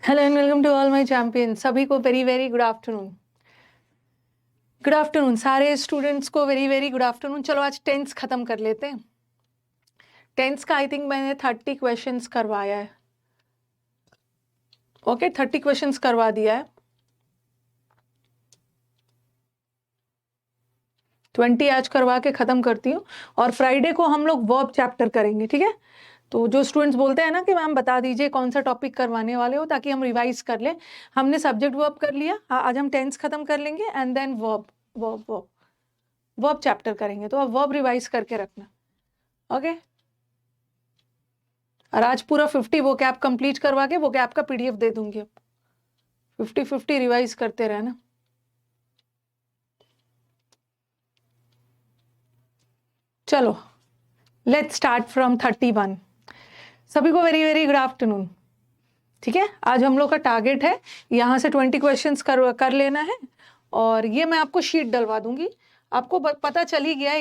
Hello and welcome to all my champion. सभी को very very good afternoon. Good afternoon सारे students को very very good afternoon. चलो आज टेंस खत्म कर लेते हैं। टेंस का आई थिंक मैंने 30 क्वेश्चंस करवाया है। ओके 30 क्वेश्चंस करवा दिया है। 20 आज करवा के खत्म करती हूँ और फ्राइडे को हम लोग वर्ब चैप्टर करेंगे, ठीक है। तो जो स्टूडेंट्स बोलते हैं ना कि मैम बता दीजिए कौन सा टॉपिक करवाने वाले हो ताकि हम रिवाइज कर लें। हमने सब्जेक्ट वर्ब कर लिया, आज हम टेंस खत्म कर लेंगे एंड देन वर्ब चैप्टर करेंगे। तो अब वर्ब रिवाइज करके रखना, ओके। और आज पूरा 50 वो कैप कंप्लीट करवा के वो कैप का पीडीएफ दे दूंगी। अब 50 रिवाइज करते रहना। चलो लेट्स स्टार्ट फ्रॉम 31। सभी को वेरी वेरी गुड आफ्टरनून। ठीक है, आज हम लोग का टारगेट है यहाँ से 20 क्वेश्चंस कर लेना है और ये मैं आपको शीट डलवा दूंगी। आपको पता चल ही गया,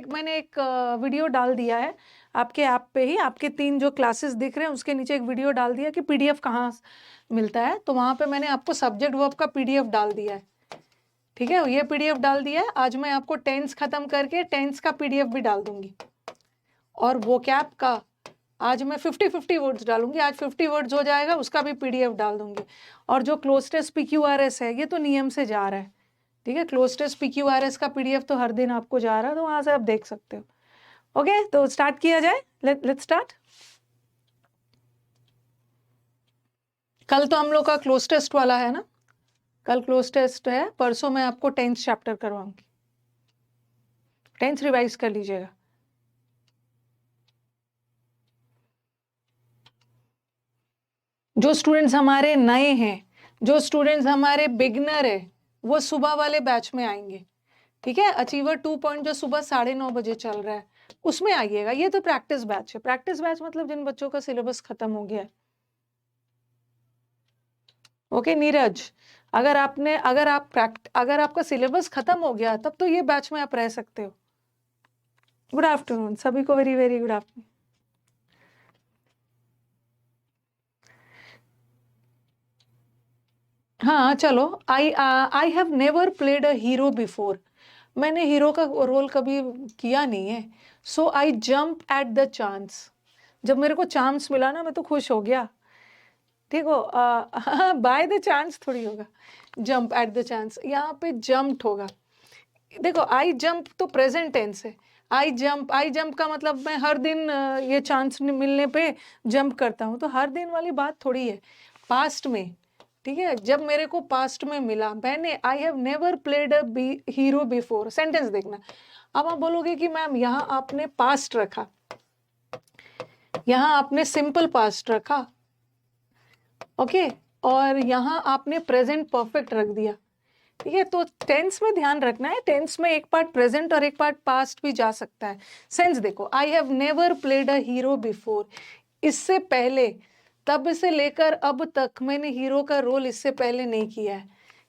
मैंने एक वीडियो डाल दिया है आपके ऐप पे ही। आपके 3 जो क्लासेस दिख रहे हैं उसके नीचे एक वीडियो डाल दिया कि पीडीएफ कहाँ मिलता है। तो वहाँ पे मैंने आपको सब्जेक्ट वर्ब का पीडीएफ डाल दिया है, ठीक है। ये पीडीएफ डाल दिया है। आज मैं आपको टेंस खत्म करके टेंस का पीडीएफ भी डाल दूंगी और वोकैब का आज मैं 50 वर्ड्स डालूंगी। आज 50 वर्ड्स हो जाएगा, उसका भी पीडीएफ डाल दूंगी। और जो क्लोज टेस्ट PQRS है ये तो नियम से जा रहा है, ठीक है। क्लोज टेस्ट PQRS का पीडीएफ तो हर दिन आपको जा रहा है, तो वहां से आप देख सकते हो। ओके तो स्टार्ट किया जाए। Let's start. कल तो हम लोग का क्लोज टेस्ट वाला है ना, कल क्लोज टेस्ट है। परसों मैं आपको टेंस चैप्टर करवाऊंगी। टेंस रिवाइज कर लीजिएगा। जो स्टूडेंट्स हमारे नए हैं, जो स्टूडेंट्स हमारे बिगनर है, वो सुबह वाले बैच में आएंगे, ठीक है। अचीवर 2 जो सुबह 9:30 बजे चल रहा है उसमें आइएगा। ये तो प्रैक्टिस बैच है। प्रैक्टिस बैच मतलब जिन बच्चों का सिलेबस खत्म हो गया है। ओके नीरज, अगर आपका सिलेबस खत्म हो गया तब तो ये बैच में आप रह सकते हो। गुड आफ्टरनून सभी को, वेरी वेरी गुड आफ्टरनून। हाँ चलो, I have never played a hero before. मैंने हीरो का रोल कभी किया नहीं है। So I jump at the chance. जब मेरे को चांस मिला ना मैं तो खुश हो गया, ठीक हो। बाय द चांस थोड़ी होगा, जंप एट द चांस। यहाँ पे जंप्ड होगा। देखो आई जंप तो प्रेजेंट टेंस है। आई जंप का मतलब मैं हर दिन ये चांस मिलने पे जंप करता हूँ, तो हर दिन वाली बात थोड़ी है। पास्ट में, ठीक है, जब मेरे को पास्ट में मिला, मैंने आई have never played a hero before. Sentence देखना। अब आप बोलोगे कि मैम यहाँ आपने पास्ट रखा, यहाँ आपने सिंपल पास्ट रखा, ओके, और यहाँ आपने प्रेजेंट परफेक्ट रख दिया, ठीक है। तो टेंस में ध्यान रखना है, टेंस में एक पार्ट प्रेजेंट और एक पार्ट पास्ट भी जा सकता है। सेंस देखो, आई have never played a hero before, इससे पहले, तब से लेकर अब तक मैंने हीरो का रोल इससे पहले नहीं किया है,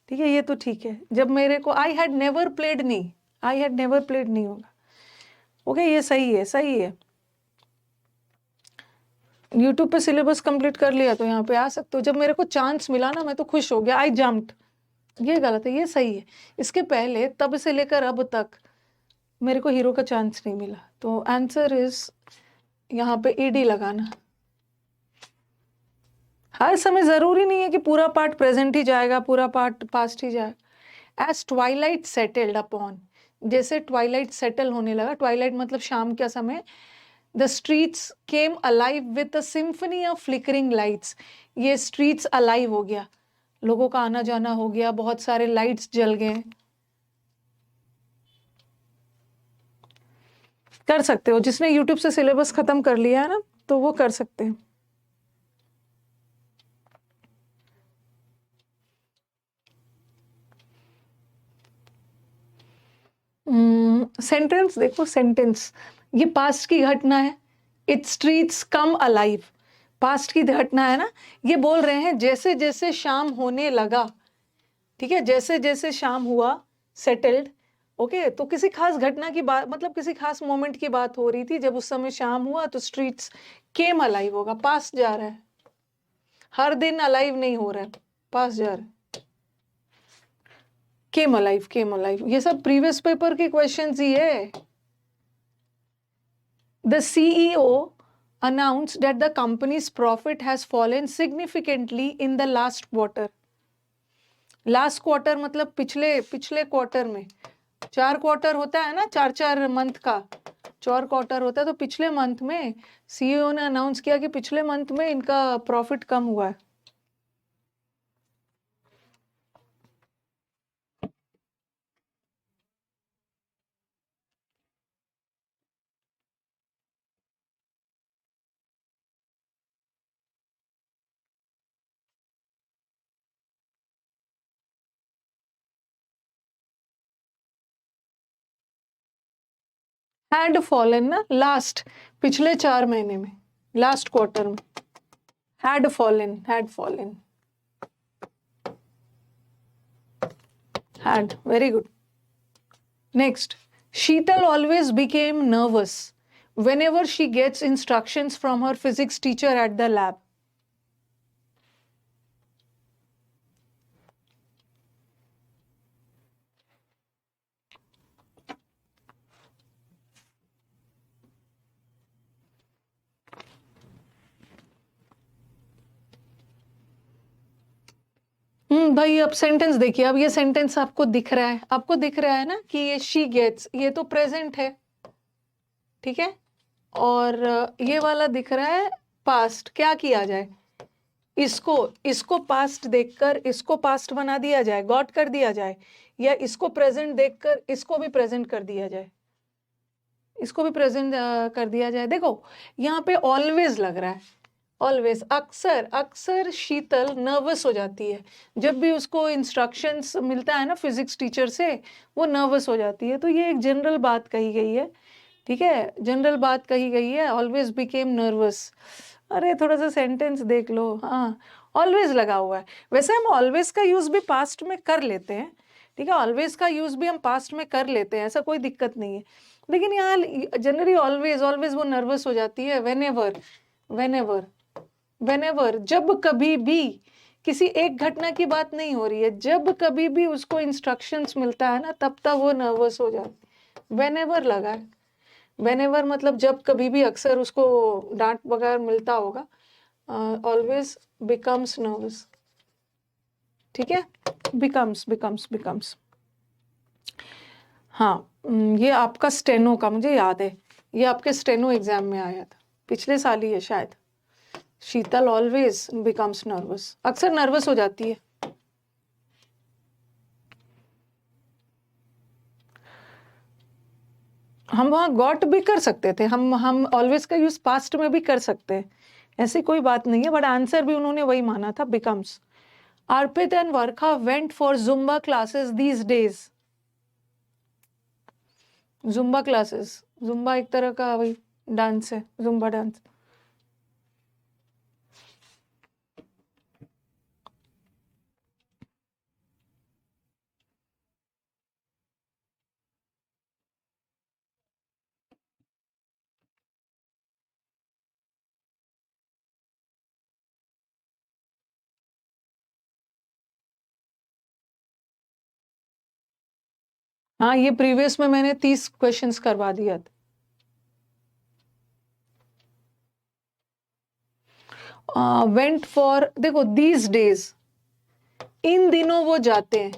ठीक है। ये तो ठीक है। जब मेरे को आई हैड नेवर प्लेड नहीं, आई हैड नेवर प्लेड नहीं होगा, ओके। ये सही है, सही है। यूट्यूब पे सिलेबस कंप्लीट कर लिया तो यहाँ पे आ सकते हो। जब मेरे को चांस मिला ना मैं तो खुश हो गया, आई जम्प्ड। ये गलत है, ये सही है। इसके पहले, तब से लेकर अब तक मेरे को हीरो का चांस नहीं मिला, तो आंसर इज यहाँ पे ईडी लगाना। हर समय जरूरी नहीं है कि पूरा पार्ट प्रेजेंट ही जाएगा, पूरा पार्ट पास्ट ही जाएगा। एज ट्वाइलाइट सेटल्ड अपॉन, जैसे ट्वाइलाइट सेटल होने लगा, ट्वाइलाइट मतलब शाम का समय, the streets came alive with a symphony of flickering lights. ये स्ट्रीट्स अलाइव हो गया, लोगों का आना जाना हो गया, बहुत सारे लाइट्स जल गए। कर सकते हो, जिसने यूट्यूब से सिलेबस खत्म कर लिया है ना तो वो कर सकते हैं। सेंटेंस देखो, सेंटेंस ये पास्ट की घटना है। It streets come alive, past की घटना है ना। ये बोल रहे हैं जैसे जैसे शाम होने लगा, ठीक है, जैसे जैसे शाम हुआ, सेटल्ड, ओके, तो किसी खास घटना की बात, मतलब किसी खास मोमेंट की बात हो रही थी, जब उस समय शाम हुआ तो स्ट्रीट्स केम अलाइव होगा, पास जा रहा है, हर दिन अलाइव नहीं हो रहा है, पास जा रहा है, केम अलाइव, केम अलाइव, ये सब प्रीवियस पेपर के क्वेश्चंस ही है। The CEO announced that the company's profit has fallen significantly in the last quarter. Last quarter मतलब पिछले पिछले क्वार्टर में, 4 क्वार्टर होता है ना, 4 मंथ का 4 क्वार्टर होता है, तो पिछले मंथ में सीईओ ने अनाउंस किया कि पिछले मंथ में इनका प्रॉफिट कम हुआ है। हैड फॉलन ना, लास्ट पिछले 4 महीने में, लास्ट क्वार्टर में had fallen, had fallen, had, very good. Next, Sheetal always became nervous whenever she gets instructions from her physics teacher at the lab. भाई अब सेंटेंस देखिए, अब ये सेंटेंस आपको दिख रहा है, आपको दिख रहा है ना कि ये शी गेट्स, ये तो प्रेजेंट है, ठीक है, और ये वाला दिख रहा है पास्ट। क्या किया जाए, इसको इसको पास्ट देखकर इसको पास्ट बना दिया जाए, गॉट कर दिया जाए, या इसको प्रेजेंट देखकर इसको भी प्रेजेंट कर दिया जाए, इसको भी प्रेजेंट कर दिया जाए। देखो यहाँ पे ऑलवेज लग रहा है, ऑलवेज, अक्सर अक्सर शीतल नर्वस हो जाती है जब भी उसको इंस्ट्रक्शंस मिलता है ना फिजिक्स टीचर से, वो नर्वस हो जाती है। तो ये एक जनरल बात कही गई है, ठीक है, जनरल बात कही गई है, ऑलवेज बिकेम नर्वस। अरे थोड़ा सा सेंटेंस देख लो, हाँ ऑलवेज लगा हुआ है। वैसे हम ऑलवेज का यूज भी पास्ट में कर लेते हैं, ठीक है, ऑलवेज का यूज भी हम पास्ट में कर लेते हैं, ऐसा कोई दिक्कत नहीं है, लेकिन यहाँ जनरली ऑलवेज ऑलवेज वो नर्वस हो जाती है। वेनेवर, वेनेवर, वेनेवर, जब कभी भी, किसी एक घटना की बात नहीं हो रही है, जब कभी भी उसको इंस्ट्रक्शंस मिलता है ना, तब तक वो नर्वस हो जाती है। वेनेवर लगा है, वेनेवर मतलब जब कभी भी, अक्सर उसको डांट वगैरह मिलता होगा, ऑलवेज बिकम्स नर्वस, ठीक है, बिकम्स बिकम्स बिकम्स। हाँ, ये आपका स्टेनो का मुझे याद है, ये आपके स्टेनो एग्जाम में आया था पिछले साल ही है शायद। शीतल ऑलवेज बिकम्स नर्वस, अक्सर नर्वस हो जाती है। हम वहां गॉट भी कर सकते थे, हम ऑलवेज का यूज पास्ट में भी कर सकते हैं, ऐसी कोई बात नहीं है, बट आंसर भी उन्होंने वही माना था, becomes. Arpit and Varsha went for Zumba classes these days. Zumba classes, Zumba एक तरह का वही डांस है, जुम्बा डांस। हाँ, ये प्रीवियस में मैंने 30 क्वेश्चंस करवा दिया था। वेंट फॉर, देखो दीज डेज, इन दिनों वो जाते हैं,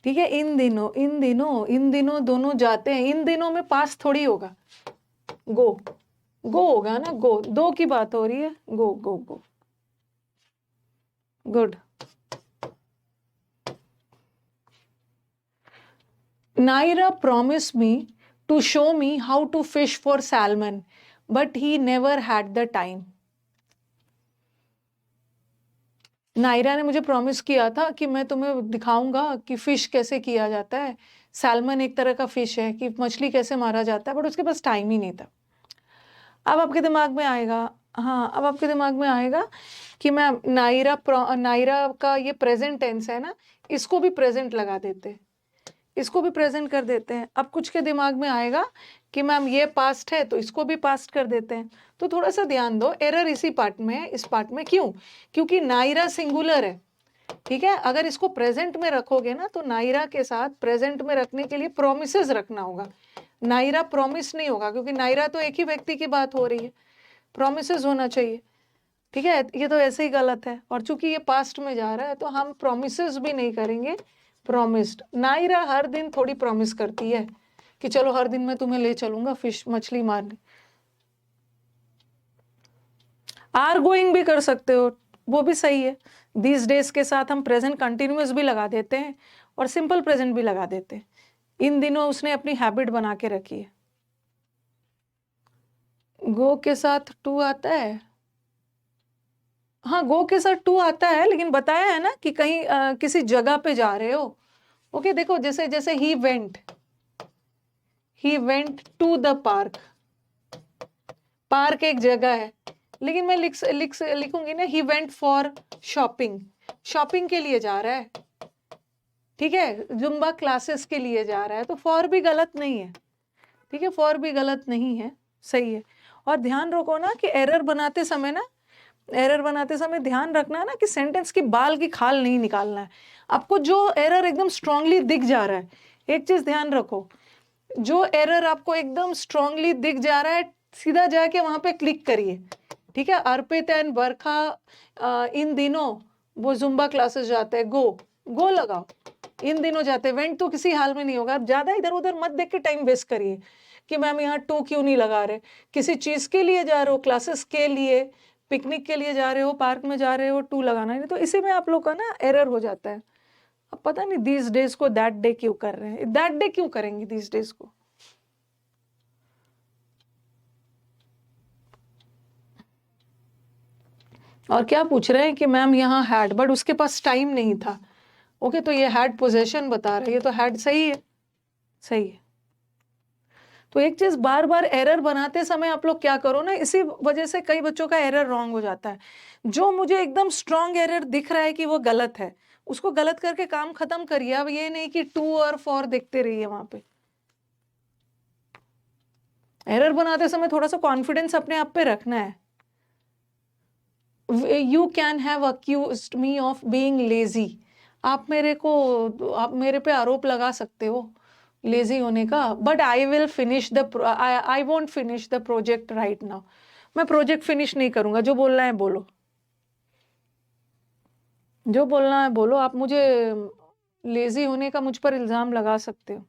ठीक है, इन दिनों, इन दिनों, इन दिनों दोनों जाते हैं, इन दिनों में पास थोड़ी होगा, गो, गो होगा ना, गो, दो की बात हो रही है, गो गो गो, good. Naira promised me to show me how to fish for salmon, but he never had the time. Naira ने मुझे प्रॉमिस किया था कि मैं तुम्हें दिखाऊंगा कि फिश कैसे किया जाता है, सैल्मन एक तरह का फिश है, कि मछली कैसे मारा जाता है, बट उसके पास टाइम ही नहीं था। अब आपके दिमाग में आएगा, हाँ अब आपके दिमाग में आएगा कि मैं नायरा का ये प्रेजेंट टेंस है ना, इसको भी प्रेजेंट लगा देते, इसको भी प्रेजेंट कर देते हैं। अब कुछ के दिमाग में आएगा कि मैम ये पास्ट है तो इसको भी पास्ट कर देते हैं। तो थोड़ा सा ध्यान दो, एरर इसी पार्ट में है। इस पार्ट में क्यों? क्योंकि नायरा सिंगुलर है, ठीक है। अगर इसको प्रेजेंट में रखोगे ना तो नायरा के साथ प्रेजेंट में रखने के लिए प्रोमिसेस रखना होगा। नायरा प्रोमिस नहीं होगा, क्योंकि नायरा तो एक ही व्यक्ति की बात हो रही है, प्रोमिसेस होना चाहिए, ठीक है। ये तो ऐसे ही गलत है। और चूंकि ये पास्ट में जा रहा है तो हम प्रोमिसेस भी नहीं करेंगे, प्रोमिस्ड। नायरा हर दिन थोड़ी प्रॉमिस करती है कि चलो हर दिन मैं तुम्हें ले चलूंगा फिश मछली मारने। आर गोइंग भी कर सकते हो, वो भी सही है। दीज डेज के साथ हम प्रेजेंट कंटिन्यूअस भी लगा देते हैं और सिंपल प्रेजेंट भी लगा देते हैं। इन दिनों उसने अपनी हैबिट बना के रखी है। गो के साथ टू आता है, हाँ गो के साथ टू आता है, लेकिन बताया है ना कि कहीं किसी जगह पे जा रहे हो। ओके देखो, जैसे जैसे he went to the park, park एक जगह है, लेकिन मैं लिखूंगी ना he went for shopping, shopping के लिए जा रहा है, ठीक है। जुम्बा क्लासेस के लिए जा रहा है, तो फॉर भी गलत नहीं है, ठीक है, फॉर भी गलत नहीं है, सही है। और ध्यान रखो ना कि एरर बनाते समय ध्यान रखना ना कि सेंटेंस की बाल की खाल नहीं निकालना है। आपको जो एरर एकदम स्ट्रांगली दिख जा रहा है, एक चीज ध्यान रखो, जो एरर आपको एकदम स्ट्रांगली दिख जा रहा है सीधा जाके वहां पे क्लिक करिए, ठीक है। अर्पित एंड बरखा इन दिनों वो जुम्बा क्लासेस जाते हैं, गो लगाओ, इन दिनों जाते हैं। वेंट तो किसी हाल में नहीं होगा। आप ज्यादा इधर उधर मत देख के टाइम वेस्ट करिए कि मैम यहाँ टू क्यों नहीं लगा रहे। किसी चीज के लिए जा रहे हो, क्लासेस के लिए, पिकनिक के लिए जा रहे हो, पार्क में जा रहे हो, टू लगाना नहीं, तो इसी में आप लोग का ना एरर हो जाता है। अब पता नहीं दीज डेज को दैट डे क्यों कर रहे हैं, दैट डे क्यों करेंगे दीज डेज को। और क्या पूछ रहे हैं कि मैम यहाँ हैड, बट उसके पास टाइम नहीं था। ओके तो ये हैड पोजेशन बता रहे हैं, ये तो हैड सही है, सही है। तो एक चीज बार बार एरर बनाते समय आप लोग क्या करो ना, इसी वजह से कई बच्चों का एरर रॉन्ग हो जाता है। जो मुझे एकदम स्ट्रॉन्ग एरर दिख रहा है कि वो गलत है, उसको गलत करके काम खत्म करिए। अब ये नहीं कि टू और फॉर देखते रहिए वहां पे। एरर बनाते समय थोड़ा सा कॉन्फिडेंस अपने आप पे रखना है। You can have accused me of being lazy, आप मेरे पे आरोप लगा सकते हो लेजी होने का, but I will finish I won't finish the project right now. मैं प्रोजेक्ट फिनिश नहीं करूंगा। जो बोलना है बोलो, जो बोलना है बोलो। आप मुझे लेजी होने का मुझ पर इल्जाम लगा सकते हो।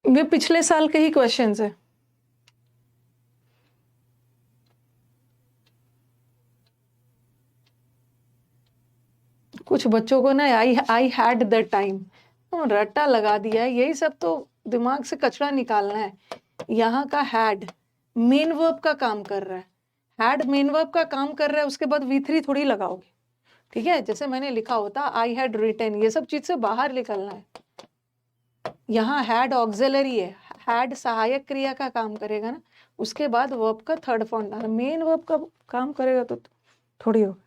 ये पिछले साल के ही क्वेश्चंस है। कुछ बच्चों को ना आई हैड द टाइम रट्टा लगा दिया है। यही सब तो दिमाग से कचरा निकालना है। यहाँ का हैड मेन वर्ब का काम कर रहा है, हैड मेन वर्ब का काम कर रहा है, उसके बाद V3 थोड़ी लगाओगे, ठीक है। जैसे मैंने लिखा होता आई हैड रिटन, ये सब चीज से बाहर निकलना है। यहाँ हैड ऑक्सिलरी है, हैड सहायक क्रिया का काम करेगा ना, उसके बाद वर्ब का थर्ड फॉर्म डालना, मेन वर्ब का काम करेगा तो थोड़ी होगा।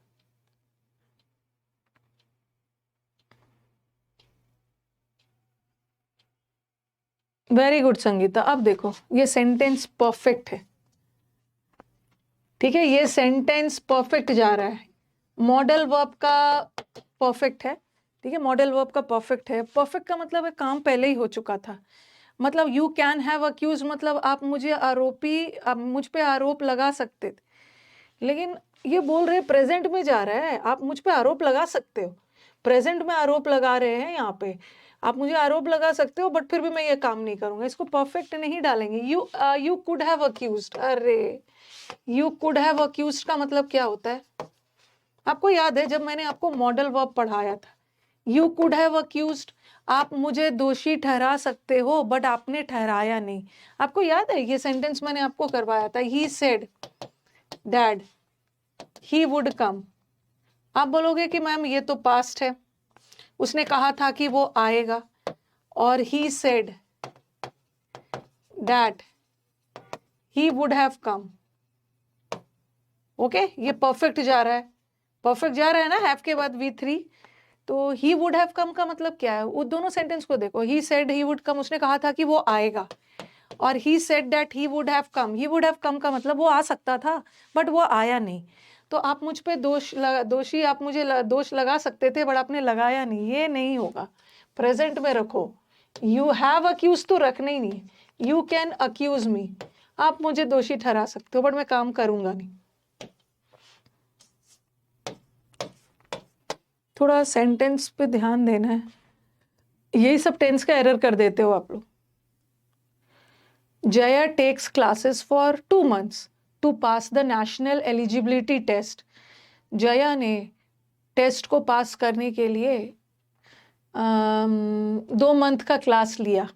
Very good Sangeeta. अब देखो ये सेंटेंस परफेक्ट है, ठीक है, ये सेंटेंस परफेक्ट जा रहा है। मॉडल वर्ब का परफेक्ट है, ठीक है, मॉडल वर्ब का परफेक्ट है। परफेक्ट का मतलब है काम पहले ही हो चुका था। मतलब यू कैन हैव अक्यूज, मतलब आप मुझ पे आरोप लगा सकते थे, लेकिन ये बोल रहे प्रेजेंट में जा रहा है, आप मुझ पे आरोप लगा सकते हो, प्रेजेंट में आरोप लगा रहे हैं यहाँ पे। आप मुझे आरोप लगा सकते हो बट फिर भी मैं ये काम नहीं करूंगा, इसको परफेक्ट नहीं डालेंगे। यू कुड हैव अक्यूज्ड, अरे यू कुड हैव अक्यूज्ड का मतलब क्या होता है? आपको याद है जब मैंने आपको मॉडल वर्ब पढ़ाया था, यू कुड हैव अक्यूज्ड, आप मुझे दोषी ठहरा सकते हो बट आपने ठहराया नहीं। आपको याद है ये सेंटेंस मैंने आपको करवाया था, he said that he would come. आप बोलोगे कि मैम ये तो पास्ट है, उसने कहा था कि वो आएगा, और he said that he would have come. Okay ये परफेक्ट जा रहा है, परफेक्ट जा रहा है ना, हैव के बाद V3। तो ही वुड हैव कम का मतलब क्या है, वो दोनों सेंटेंस को देखो, he said he would come, उसने कहा था कि वो आएगा, और he said that he would have come, he would have come का मतलब वो आ सकता था बट वो आया नहीं। तो आप मुझ पे दोषी आप मुझे दोष लगा सकते थे बट आपने लगाया नहीं, ये नहीं होगा। प्रेजेंट में रखो, यू हैव अक्यूज तो रखना ही नहीं, यू कैन अक्यूज मी, आप मुझे दोषी ठहरा सकते हो बट मैं काम करूंगा नहीं। थोड़ा सेंटेंस पे ध्यान देना है, यही सब टेंस का एरर कर देते हो आप लोग। Jaya takes classes for 2 months to pass the national eligibility test. Jaya ने टेस्ट को पास करने के लिए 2 मंथ का क्लास लिया।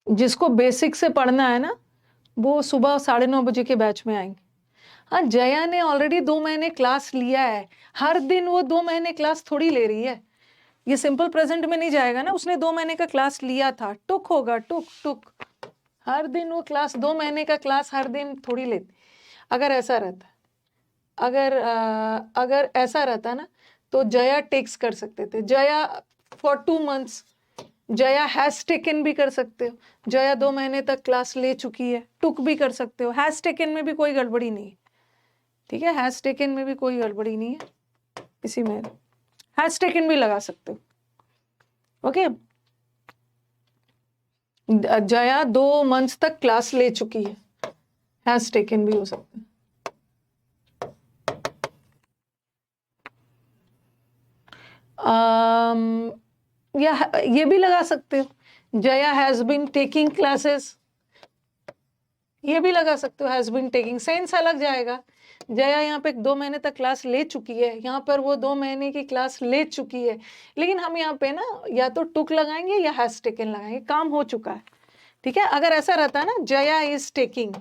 जिसको बेसिक से पढ़ना है ना, वो सुबह 9:30 बजे के बैच में आएंगे। हाँ, जया ने ऑलरेडी 2 महीने क्लास लिया है, हर दिन वो 2 महीने क्लास थोड़ी ले रही है, ये सिंपल प्रेजेंट में नहीं जाएगा ना, उसने 2 महीने का क्लास लिया था, टुक होगा, टुक टुक, हर दिन वो क्लास 2 महीने का क्लास हर दिन थोड़ी लेती। अगर ऐसा रहता, अगर ऐसा रहता ना तो जया टेक्स कर सकते थे, Jaya for 2 months, Jaya has taken भी कर सकते हो, जया 2 महीने तक क्लास ले चुकी है, टुक भी कर सकते हो, हैज टेकन में भी कोई गड़बड़ी नहीं है, ठीक है, हैज टेकन में भी कोई गड़बड़ी नहीं है, इसी में हैज टेकन भी लगा सकते हो। ओके, जया 2 मंथ्स तक क्लास ले चुकी है, हैज टेकन भी हो सकता है। या ये भी लगा सकते हो, Jaya has been taking classes, ये भी लगा सकते हो, हैज बीन टेकिंग, सेंस अलग जाएगा। जया यहाँ पे 2 महीने तक क्लास ले चुकी है, यहाँ पर वो 2 महीने की क्लास ले चुकी है, लेकिन हम यहाँ पे ना या तो टुक लगाएंगे या हैज टेकन लगाएंगे, काम हो चुका है, ठीक है। अगर ऐसा रहता ना Jaya is taking,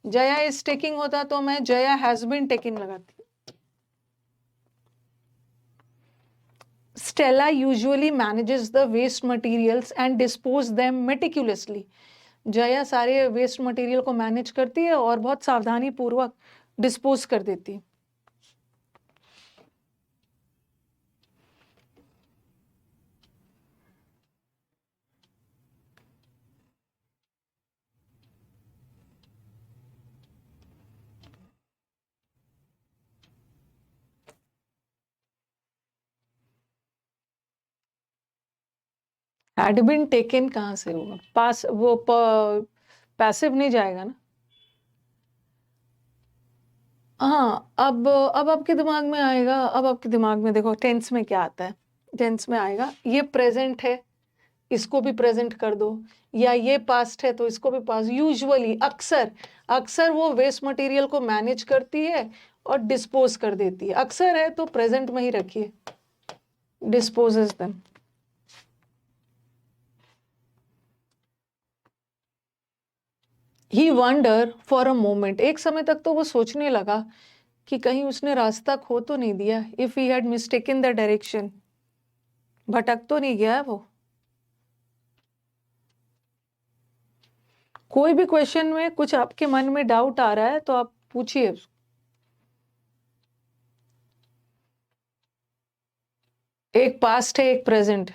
Jaya is taking होता तो मैं जया हैज बीन टेकिंग लगाती। Stella usually manages the waste materials and dispose them meticulously. Jaya सारे वेस्ट मटेरियल को मैनेज करती है और बहुत सावधानी पूर्वक डिस्पोज कर देती है। had been taken कहाँ से होगा, पास वो पैसिव नहीं जाएगा ना। हाँ, अब आपके दिमाग में आएगा, अब आपके दिमाग में देखो टेंस में क्या आता है, टेंस में आएगा ये प्रेजेंट है, इसको भी प्रेजेंट कर दो, या ये पास्ट है तो इसको भी पास्ट। यूजुअली अक्सर अक्सर वो वेस्ट मटेरियल को मैनेज करती है और डिस्पोज कर देती है, अक्सर है तो प्रेजेंट में ही रखिए, dispossess them. He wonder for a moment, एक समय तक तो वो सोचने लगा कि कहीं उसने रास्ता खो तो नहीं दिया, if he had mistaken the direction, भटक तो नहीं गया है वो। कोई भी क्वेश्चन में कुछ आपके मन में डाउट आ रहा है तो आप पूछिए। एक पास्ट है, एक प्रेजेंट।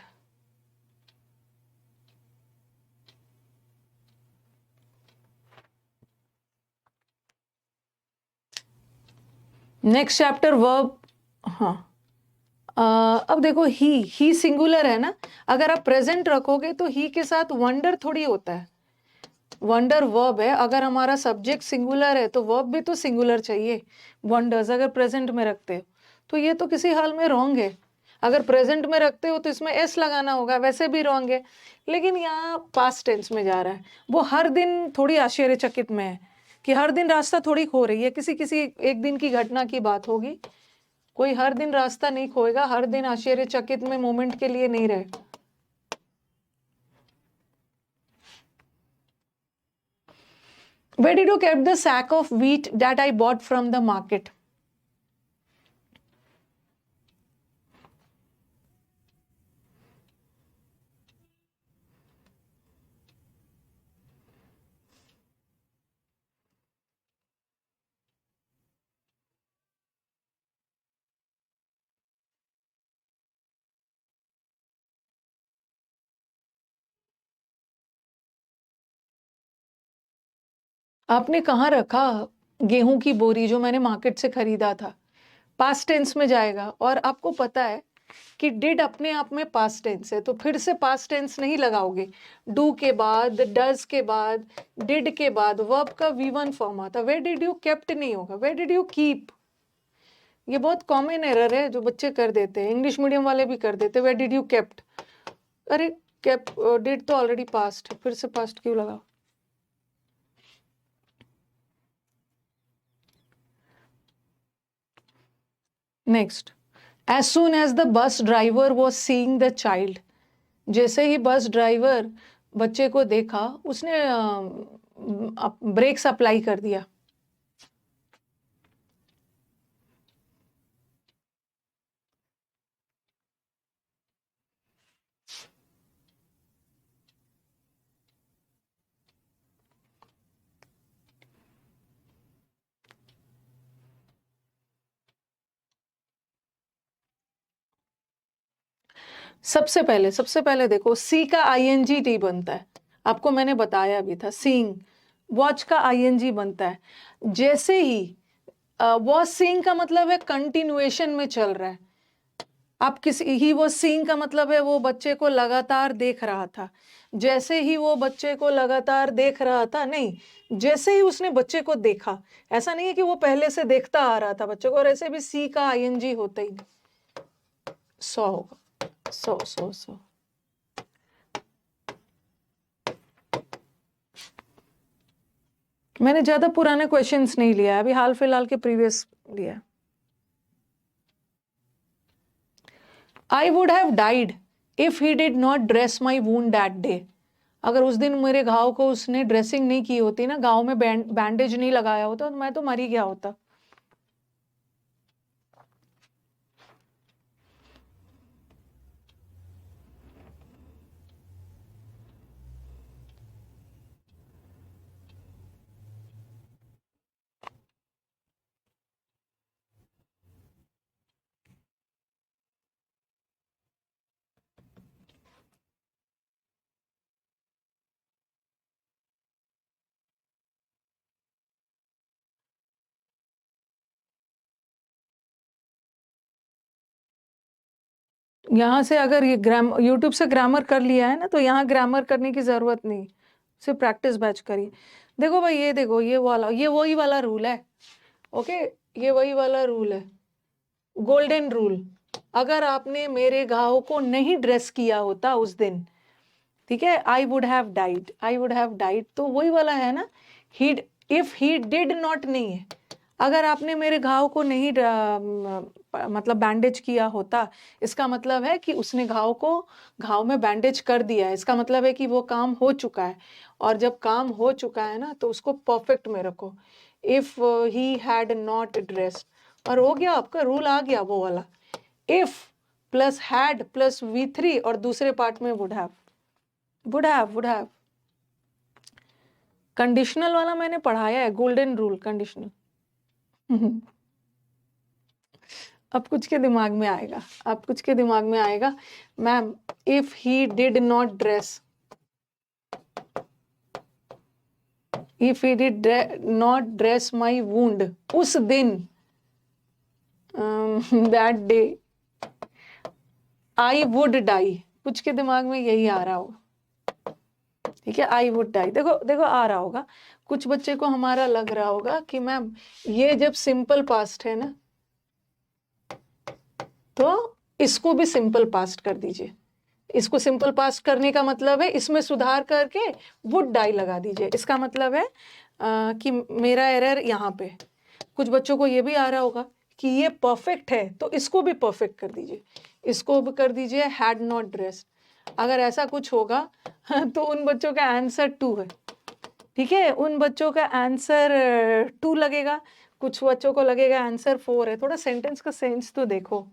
Next chapter verb. हाँ, अब देखो ही सिंगुलर है ना, अगर आप प्रेजेंट रखोगे तो ही के साथ वंडर थोड़ी होता है, वंडर वर्ब है। अगर हमारा सब्जेक्ट सिंगुलर है तो वर्ब भी तो सिंगुलर चाहिए। वंडर्स अगर प्रेजेंट में रखते हो तो ये तो किसी हाल में रॉन्ग है। अगर प्रेजेंट में रखते हो तो इसमें एस लगाना होगा, वैसे भी रॉन्ग है। लेकिन यहाँ पास्ट टेंस में जा रहा है, वो हर दिन थोड़ी आश्चर्यचकित में है कि हर दिन रास्ता थोड़ी खो रही है, किसी किसी एक दिन की घटना की बात होगी। कोई हर दिन रास्ता नहीं खोएगा, हर दिन आश्चर्यचकित में मोमेंट के लिए नहीं रहे। Where did you keep the sack of wheat that I bought from the market? आपने कहाँ रखा गेहूं की बोरी जो मैंने मार्केट से खरीदा था? पास्ट टेंस में जाएगा, और आपको पता है कि डिड अपने आप में पास्ट टेंस है, तो फिर से पास्ट टेंस नहीं लगाओगे। डू के बाद, डज के बाद, डिड के बाद वर्ब का V1 फॉर्म आता। वेयर डिड यू केप्ट नहीं होगा, वेयर डिड यू कीप। ये बहुत कॉमन एरर है जो बच्चे कर देते हैं, इंग्लिश मीडियम वाले भी कर देते हैं। वेयर डिड यू केप्ट, अरे केप्ट डिड तो ऑलरेडी पास्ट है, फिर से पास्ट क्यों लगाओ। Next, as soon as the bus driver was seeing the child, जैसे ही बस ड्राइवर बच्चे को देखा उसने ब्रेक्स अप्लाई कर दिया। सबसे पहले देखो, सी का ING बनता है, आपको मैंने बताया भी था। सीइंग, वॉच का ING बनता है। जैसे ही वॉच सीइंग का मतलब है कंटिन्यूएशन में चल रहा है। आप किसी, ही वॉज सीइंग का मतलब है वो बच्चे को लगातार देख रहा था। जैसे ही वो बच्चे को लगातार देख रहा था, नहीं, जैसे ही उसने बच्चे को देखा। ऐसा नहीं है कि वो पहले से देखता आ रहा था बच्चे को, और ऐसे भी सी का ING होता ही नहीं। 100 होगा, 100। मैंने ज्यादा पुराने क्वेश्चंस नहीं लिया है, अभी हाल फिलहाल के प्रीवियस लिया। I would have died if he did not dress my wound that day. अगर उस दिन मेरे घाव को उसने ड्रेसिंग नहीं की होती ना, घाव में बैंडेज नहीं लगाया होता, तो मैं तो मर ही गया होता। यहाँ से अगर ये यूट्यूब से ग्रामर कर लिया है ना, तो यहाँ ग्रामर करने की जरूरत नहीं, सिर्फ प्रैक्टिस बैच करिए। देखो भाई, ये देखो, ये वही वाला रूल है। ओके, ये वही वाला रूल है, गोल्डन रूल। अगर आपने मेरे घाव को नहीं ड्रेस किया होता उस दिन, ठीक है, आई वुड हैव डाइड, तो वही वाला है ना। ही, इफ ही डिड नॉट नहीं है। अगर आपने मेरे घाव को नहीं मतलब बैंडेज किया होता, इसका मतलब है कि उसने घाव में बैंडेज कर दिया है, इसका मतलब है कि वो काम हो चुका है। और जब काम हो चुका है ना, तो उसको परफेक्ट में रखो। If he had not dressed, और हो गया, आपका रूल आ गया वो वाला। If plus had plus V3, और दूसरे पार्ट में वुड हैव। कंडीशनल वाला मैंने पढ़ाया है, गोल्डन रूल कंडीशनल। अब कुछ के दिमाग में आएगा, ma'am, if he did not dress, if he did not dress my wound उस दिन, that day, I would die. कुछ के दिमाग में यही आ रहा होगा, ठीक है, आई वुड डाई। देखो आ रहा होगा, कुछ बच्चे को हमारा लग रहा होगा कि मैम ये जब सिंपल पास्ट है ना, तो इसको भी सिंपल पास्ट कर दीजिए। इसको सिंपल पास्ट करने का मतलब है इसमें सुधार करके वुड डाई लगा दीजिए। इसका मतलब है कि मेरा एरर यहाँ पे। कुछ बच्चों को ये भी आ रहा होगा कि ये परफेक्ट है, तो इसको भी परफेक्ट कर दीजिए, इसको भी कर दीजिए हैड नॉट ड्रेस्ड। अगर ऐसा कुछ होगा तो उन बच्चों का आंसर 2 है। ठीक है, उन बच्चों का आंसर 2 लगेगा, कुछ बच्चों को लगेगा आंसर 4 है। थोड़ा सेंटेंस का सेंस तो देखो,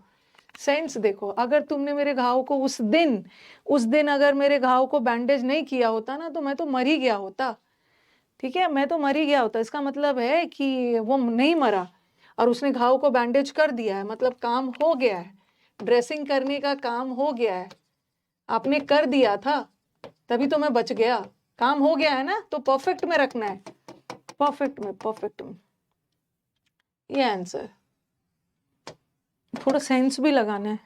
सेंस देखो। अगर तुमने मेरे घाव को उस दिन अगर मेरे घाव को बैंडेज नहीं किया होता ना, तो मैं तो मर ही गया होता। ठीक है, मैं तो मर ही गया होता। इसका मतलब है कि वो नहीं मरा और उसने घाव को बैंडेज कर दिया है, मतलब काम हो गया है, ड्रेसिंग करने का काम हो गया है, आपने कर दिया था, तभी तो मैं बच गया। काम हो गया है ना, तो परफेक्ट में रखना है, परफेक्ट में ये आंसर। थोड़ा सेंस भी लगाना है।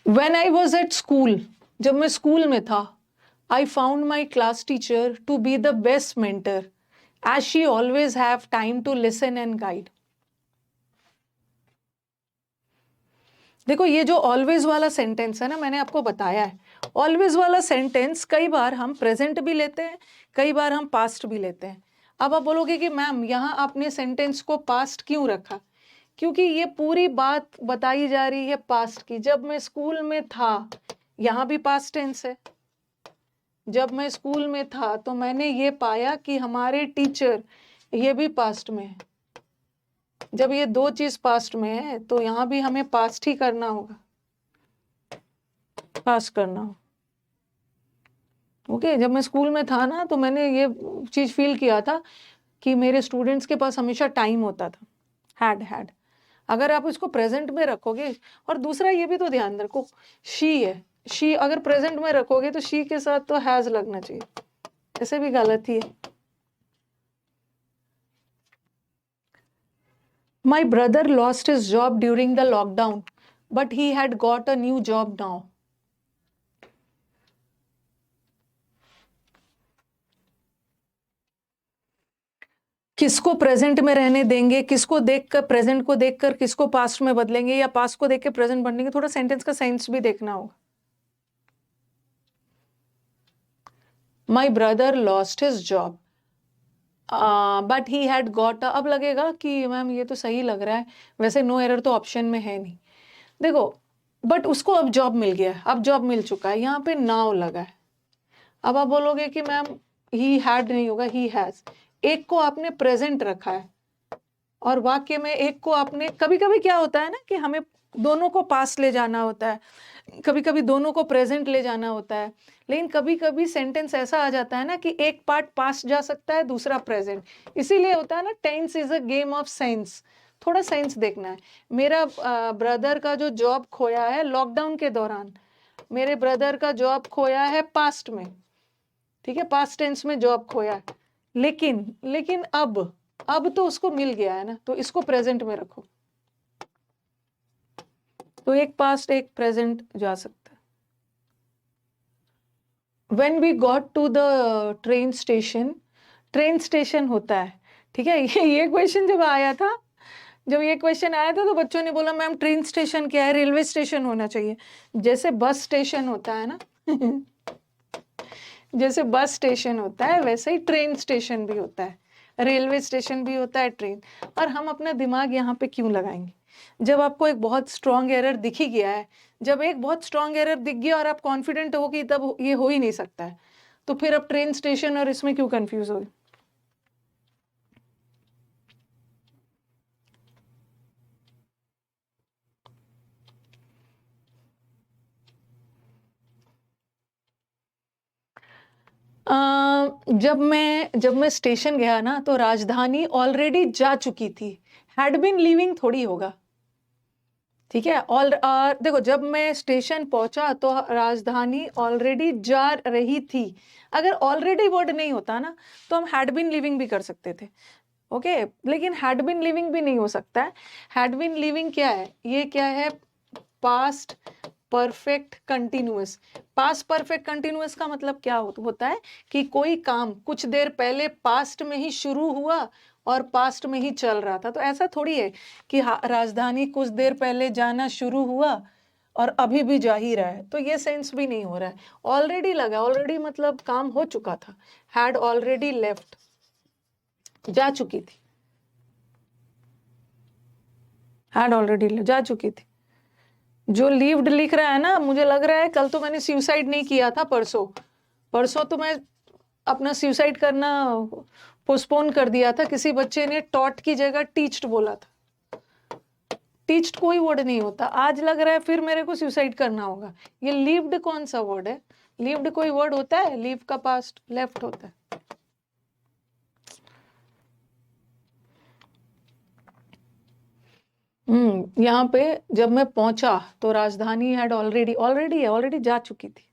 When I was at school, जब मैं स्कूल में था, I found my class teacher to be the best mentor, as she always have time to listen and guide. देखो, ये जो ऑलवेज वाला सेंटेंस है ना, मैंने आपको बताया है, ऑलवेज वाला सेंटेंस कई बार हम प्रेजेंट भी लेते हैं, कई बार हम पास्ट भी लेते हैं। अब आप बोलोगे कि मैम यहाँ आपने सेंटेंस को पास्ट क्यों रखा? क्योंकि ये पूरी बात बताई जा रही है पास्ट की। जब मैं स्कूल में था, यहाँ भी पास्ट टेंस है। जब मैं स्कूल में था तो मैंने ये पाया कि हमारे टीचर, ये भी पास्ट में है। जब ये दो चीज पास्ट में है तो यहाँ भी हमें पास्ट ही करना होगा, पास्ट करना हो। ओके, जब मैं स्कूल में था ना, तो मैंने ये चीज फील किया था कि मेरे स्टूडेंट्स के पास हमेशा टाइम होता था। हैड अगर आप इसको प्रेजेंट में रखोगे, और दूसरा ये भी तो ध्यान रखो, शी है, शी अगर प्रेजेंट में रखोगे तो शी के साथ तो हैज लगना चाहिए, ऐसे भी गलत ही है। My brother lost his job during the lockdown, but he had got a new job now. किसको प्रेजेंट में रहने देंगे, किसको देखकर, प्रेजेंट को देखकर किसको पास्ट में बदलेंगे, या पास्ट को देखकर प्रेजेंट बदलेंगे, थोड़ा सेंटेंस का सेंस भी देखना होगा। My brother lost his job, but he had got, अब लगेगा कि मैम ये तो सही लग रहा है, वैसे नो एरर तो ऑप्शन में है नहीं। देखो, बट उसको अब जॉब मिल गया है, अब जॉब मिल चुका है, यहाँ पे नाउ लगा है। अब आप बोलोगे कि मैम ही हैड नहीं होगा, ही हैज। एक को आपने प्रेजेंट रखा है और वाक्य में एक को आपने, कभी कभी क्या होता है ना कि हमें दोनों को पास ले जाना होता है, कभी कभी दोनों को प्रेजेंट ले जाना होता है, लेकिन कभी कभी सेंटेंस ऐसा आ जाता है ना कि एक पार्ट पास जा सकता है, दूसरा प्रेजेंट। इसीलिए होता है ना, tense is a game of sense. थोड़ा सेंस देखना है। मेरा ब्रदर का जो जॉब खोया है लॉकडाउन के दौरान, मेरे ब्रदर का जॉब खोया है पास्ट में, ठीक है, पास्ट टेंस में जॉब खोया है, लेकिन अब तो उसको मिल गया है ना, तो इसको प्रेजेंट में रखो, तो एक पास्ट एक प्रेजेंट जा सकता है। When we got to the train station, train station होता है, ठीक है। ये क्वेश्चन जब आया था, तो बच्चों ने बोला मैम ट्रेन स्टेशन क्या है, रेलवे स्टेशन होना चाहिए। जैसे बस स्टेशन होता है ना जैसे बस स्टेशन होता है वैसे ही ट्रेन स्टेशन भी होता है, रेलवे स्टेशन भी होता है, ट्रेन। और हम अपना दिमाग यहाँ पे क्यों लगाएंगे? जब आपको एक बहुत स्ट्रॉन्ग एरर दिख ही गया है, जब एक बहुत स्ट्रॉन्ग एरर दिख गया और आप कॉन्फिडेंट हो कि तब ये हो ही नहीं सकता है, तो फिर अब ट्रेन स्टेशन और इसमें क्यों कंफ्यूज हो? जब मैं स्टेशन गया ना, तो राजधानी ऑलरेडी जा चुकी थी। हैड बीन लिविंग थोड़ी होगा, ठीक है। देखो, जब मैं स्टेशन पहुंचा तो राजधानी ऑलरेडी जा रही थी। अगर ऑलरेडी वर्ड नहीं होता ना, तो हम हैड बीन लिविंग भी कर सकते थे, ओके। लेकिन हैड बीन लिविंग भी नहीं हो सकता है। हैड बीन लिविंग क्या है? ये क्या है? Past perfect continuous. Past perfect continuous का मतलब क्या होता है कि कोई काम कुछ देर पहले पास्ट में ही शुरू हुआ और पास्ट में ही चल रहा था। तो ऐसा थोड़ी है कि राजधानी कुछ देर पहले जाना शुरू हुआ और अभी भी जा ही रहा है, तो ये सेंस भी नहीं हो रहा है। ऑलरेडी लगा, ऑलरेडी मतलब काम हो चुका था, हैड ऑलरेडी लेफ्ट, जा चुकी थी, हैड ऑलरेडी जा चुकी थी। जो लीव्ड लिख रहा है ना, मुझे लग रहा है कल तो मैंने सुसाइड नहीं किया था, परसों तो मैं अपना सुसाइड करना पोस्टपोन कर दिया था। किसी बच्चे ने टॉट की जगह टीच्ड बोला था। टीच्ड कोई वर्ड नहीं होता। आज लग रहा है फिर मेरे को सुसाइड करना होगा। ये लीव्ड कौन सा वर्ड है? लीव्ड कोई वर्ड होता है? लीव का पास्ट लेफ्ट होता है। यहाँ पे जब मैं पहुंचा तो राजधानी हैड ऑलरेडी जा चुकी थी।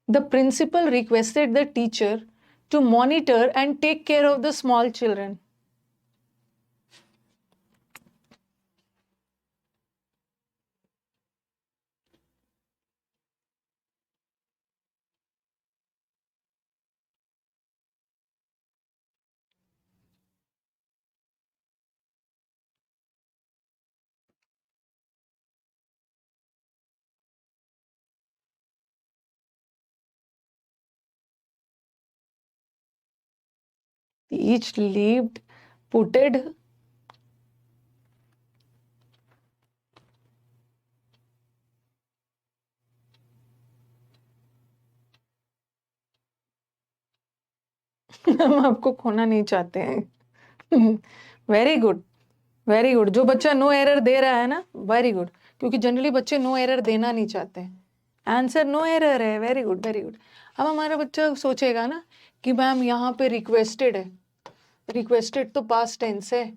The principal requested the teacher to monitor and take care of the small children. Each lived, putted. हम आपको खोना नहीं चाहते हैं। Very good, very good. जो बच्चा नो एरर दे रहा है ना, वेरी गुड, क्योंकि जनरली बच्चे नो एरर देना नहीं चाहते हैं। आंसर नो एरर है। Very good, very good. अब हमारा बच्चा सोचेगा ना कि मैम यहाँ पे रिक्वेस्टेड है, रिक्वेस्टेड तो पास्ट टेंस है,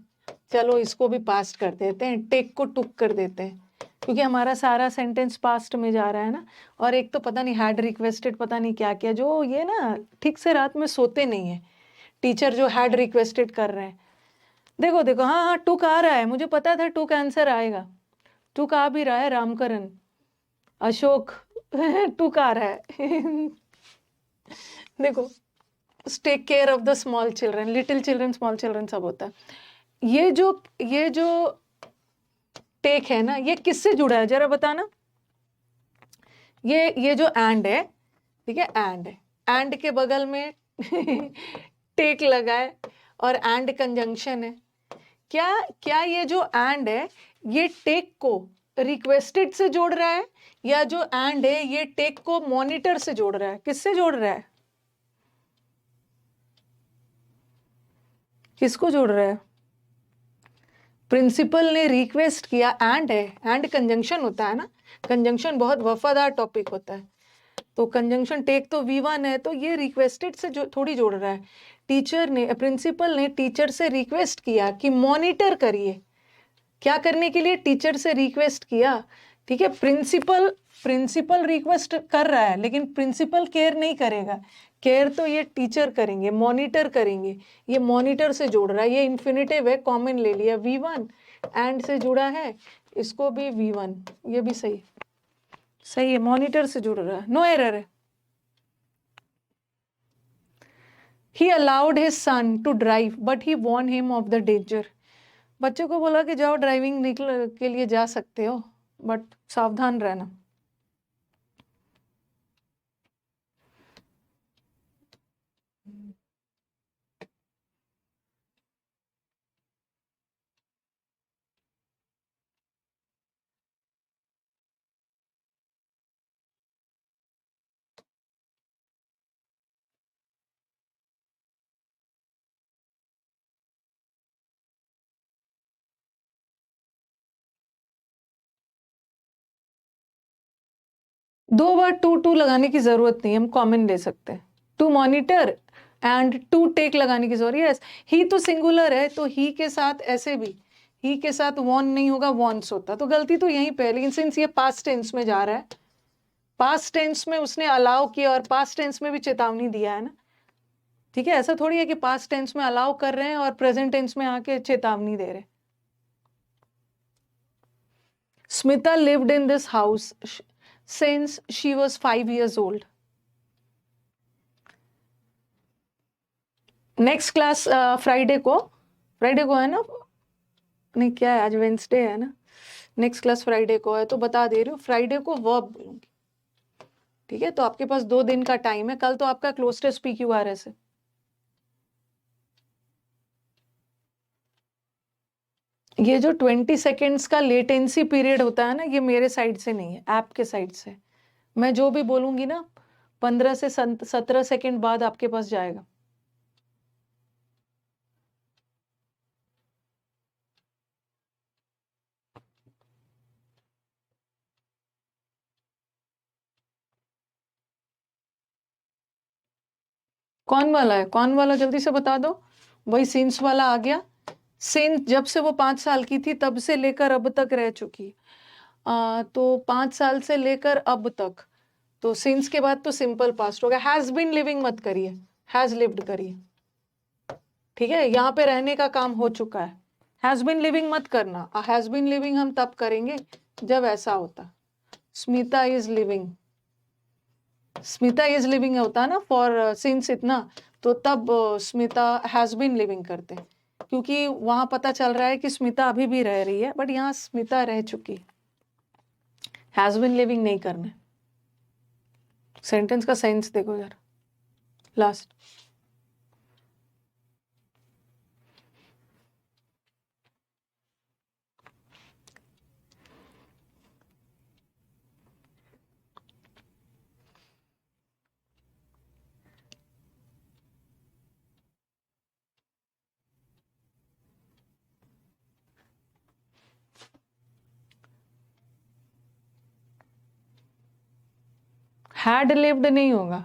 चलो इसको भी पास्ट कर देते हैं, टेक को टुक कर देते हैं, क्योंकि हमारा सारा सेंटेंस पास्ट में जा रहा है ना। और एक तो पता नहीं हैड रिक्वेस्टेड, पता नहीं क्या क्या, जो ये ना ठीक से रात में सोते नहीं है टीचर, जो हैड रिक्वेस्टेड कर रहे हैं। देखो देखो, हाँ हाँ टुक आ रहा है, मुझे पता था टुक आंसर आएगा। टुक आ भी रहा है, रामकरण, अशोक टुक आ रहा है। देखो, take care of the small children, little children, small children सब होता है। ये जो टेक है ना, ये किससे जुड़ा है जरा बताना। ये जो एंड है, ठीक है, एंड है, एंड के बगल में टेक लगा है और एंड कंजंक्शन है। क्या ये जो एंड है ये टेक को रिक्वेस्टेड से जोड़ रहा है, या जो एंड है ये टेक को मॉनिटर से जोड़ रहा है? किससे जोड़ रहा है? किसको जोड़ रहा है? प्रिंसिपल ने रिक्वेस्ट किया, एंड है, एंड कंजंक्शन होता है ना, कंजंक्शन बहुत वफादार टॉपिक होता है। तो कंजंक्शन टेक तो V1 है, तो ये रिक्वेस्टेड से जो थोड़ी जोड़ रहा है। टीचर ने, प्रिंसिपल ने टीचर से रिक्वेस्ट किया कि मॉनिटर करिए। क्या करने के लिए? टीचर से रिक्वेस्ट किया, ठीक है। प्रिंसिपल रिक्वेस्ट कर रहा है, लेकिन प्रिंसिपल केयर नहीं करेगा, केयर तो ये टीचर करेंगे, मॉनिटर करेंगे। ये मॉनिटर से जोड़ रहा है, ये इन्फिनिटिव है, कॉमन ले लिया, V1 एंड से जुड़ा है, इसको भी V1, ये भी सही सही है, मॉनिटर से जुड़ रहा है, नो एरर है। He allowed his son to drive, but he warned him of the danger. बच्चे को बोला कि जाओ ड्राइविंग निकल के लिए जा सकते हो, बट सावधान रहना। दो बार टू टू लगाने की जरूरत नहीं, हम कॉमन ले सकते हैं। To monitor and to take लगाने की जरूरत। यस, ही तो सिंगुलर है, तो ही के साथ ऐसे भी, ही के साथ वॉन नहीं होगा, वॉन्स होता, तो गलती तो यहीं पे है। लेकिन सिंस ये पास्ट टेंस में जा रहा है, पास्ट टेंस में उसने अलाउ किया और पास्ट टेंस में भी चेतावनी दिया है ना, ठीक है। ऐसा थोड़ी है कि पास्ट टेंस में अलाउ कर रहे हैं और प्रेजेंट टेंस में आके चेतावनी दे रहे हैं। Smita lived in this house since she was 5 years old. Next class Friday को है ना, नहीं क्या है आज, वेंसडे है ना, नेक्स्ट क्लास फ्राइडे को है, तो बता दे रही हूँ फ्राइडे को वर्ब बोलूंगी, ठीक है। तो आपके पास 2 दिन का टाइम है, कल तो आपका क्लोज टेस्ट PQRS है। ये जो 20 सेकेंड्स का लेटेंसी पीरियड होता है ना, ये मेरे साइड से नहीं है, ऐप के साइड से। मैं जो भी बोलूंगी ना 15 से 17 सेकेंड बाद आपके पास जाएगा। कौन वाला है, कौन वाला, जल्दी से बता दो। वही सीन्स वाला आ गया। सीन जब से वो 5 साल की थी तब से लेकर अब तक रह चुकी। तो 5 साल से लेकर अब तक, तो सिंस के बाद तो सिंपल पास्ट हो गया। हैज बीन लिविंग मत करिए, हैज लिव्ड करिए, ठीक है। यहाँ पे रहने का काम हो चुका है, हैज बीन लिविंग मत करना। हैज बीन लिविंग हम तब करेंगे जब ऐसा होता, Smita is living, Smita is living होता ना फॉर सिंस इतना, तो तब स्मिता हैज बीन लिविंग करते, क्योंकि वहां पता चल रहा है कि स्मिता अभी भी रह रही है, बट यहाँ स्मिता रह चुकी। हैज बीन लिविंग नहीं करना। सेंटेंस का सेंस देखो यार, लास्ट। हैड लिव्ड नहीं होगा,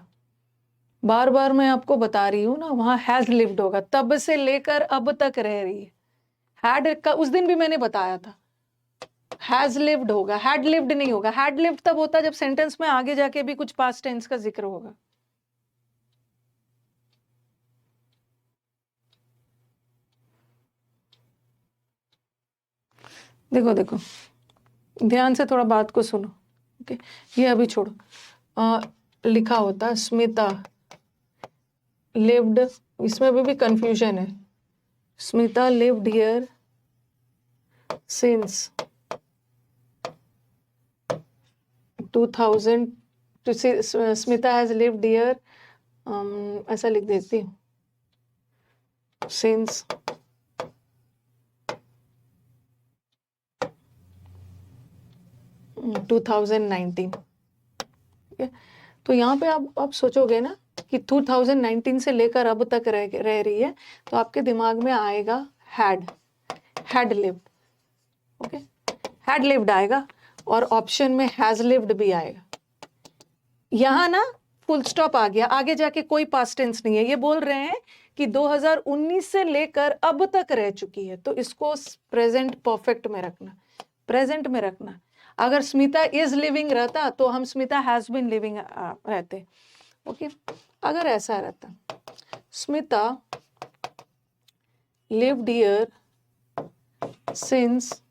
बार बार मैं आपको बता रही हूँ ना, वहां हैज लिव्ड होगा, तब से लेकर अब तक रह रही है। हैड का उस दिन भी मैंने बताया था, हैज लिव्ड होगा, हैड लिव्ड नहीं होगा। हैड लिव्ड तब होता जब सेंटेंस में आगे जाके भी कुछ पास्ट टेंस का जिक्र होगा। देखो देखो, ध्यान से थोड़ा बात को सुनो, ओके। ये अभी छोड़ो। लिखा होता स्मिता लिव्ड, इसमें भी कंफ्यूजन है। Smita lived here since 2000, Smita has lived here, ऐसा लिख देती हूँ, सिंस 2019। तो यहाँ पे आप सोचोगे ना कि 2019 से लेकर अब तक रह रही है, तो आपके दिमाग में आएगा had lived, okay, had lived आएगा, और ऑप्शन में हैज लिव्ड भी आएगा। यहाँ ना फुल स्टॉप आ गया, आगे जाके कोई पास्ट टेंस नहीं है। ये बोल रहे हैं कि 2019 से लेकर अब तक रह चुकी है, तो इसको प्रेजेंट परफेक्ट में रखना, प्रेजेंट में रखना। अगर स्मिता इज लिविंग रहता तो हम स्मिता हैज बीन लिविंग रहते, ओके। अगर ऐसा रहता Smita lived here since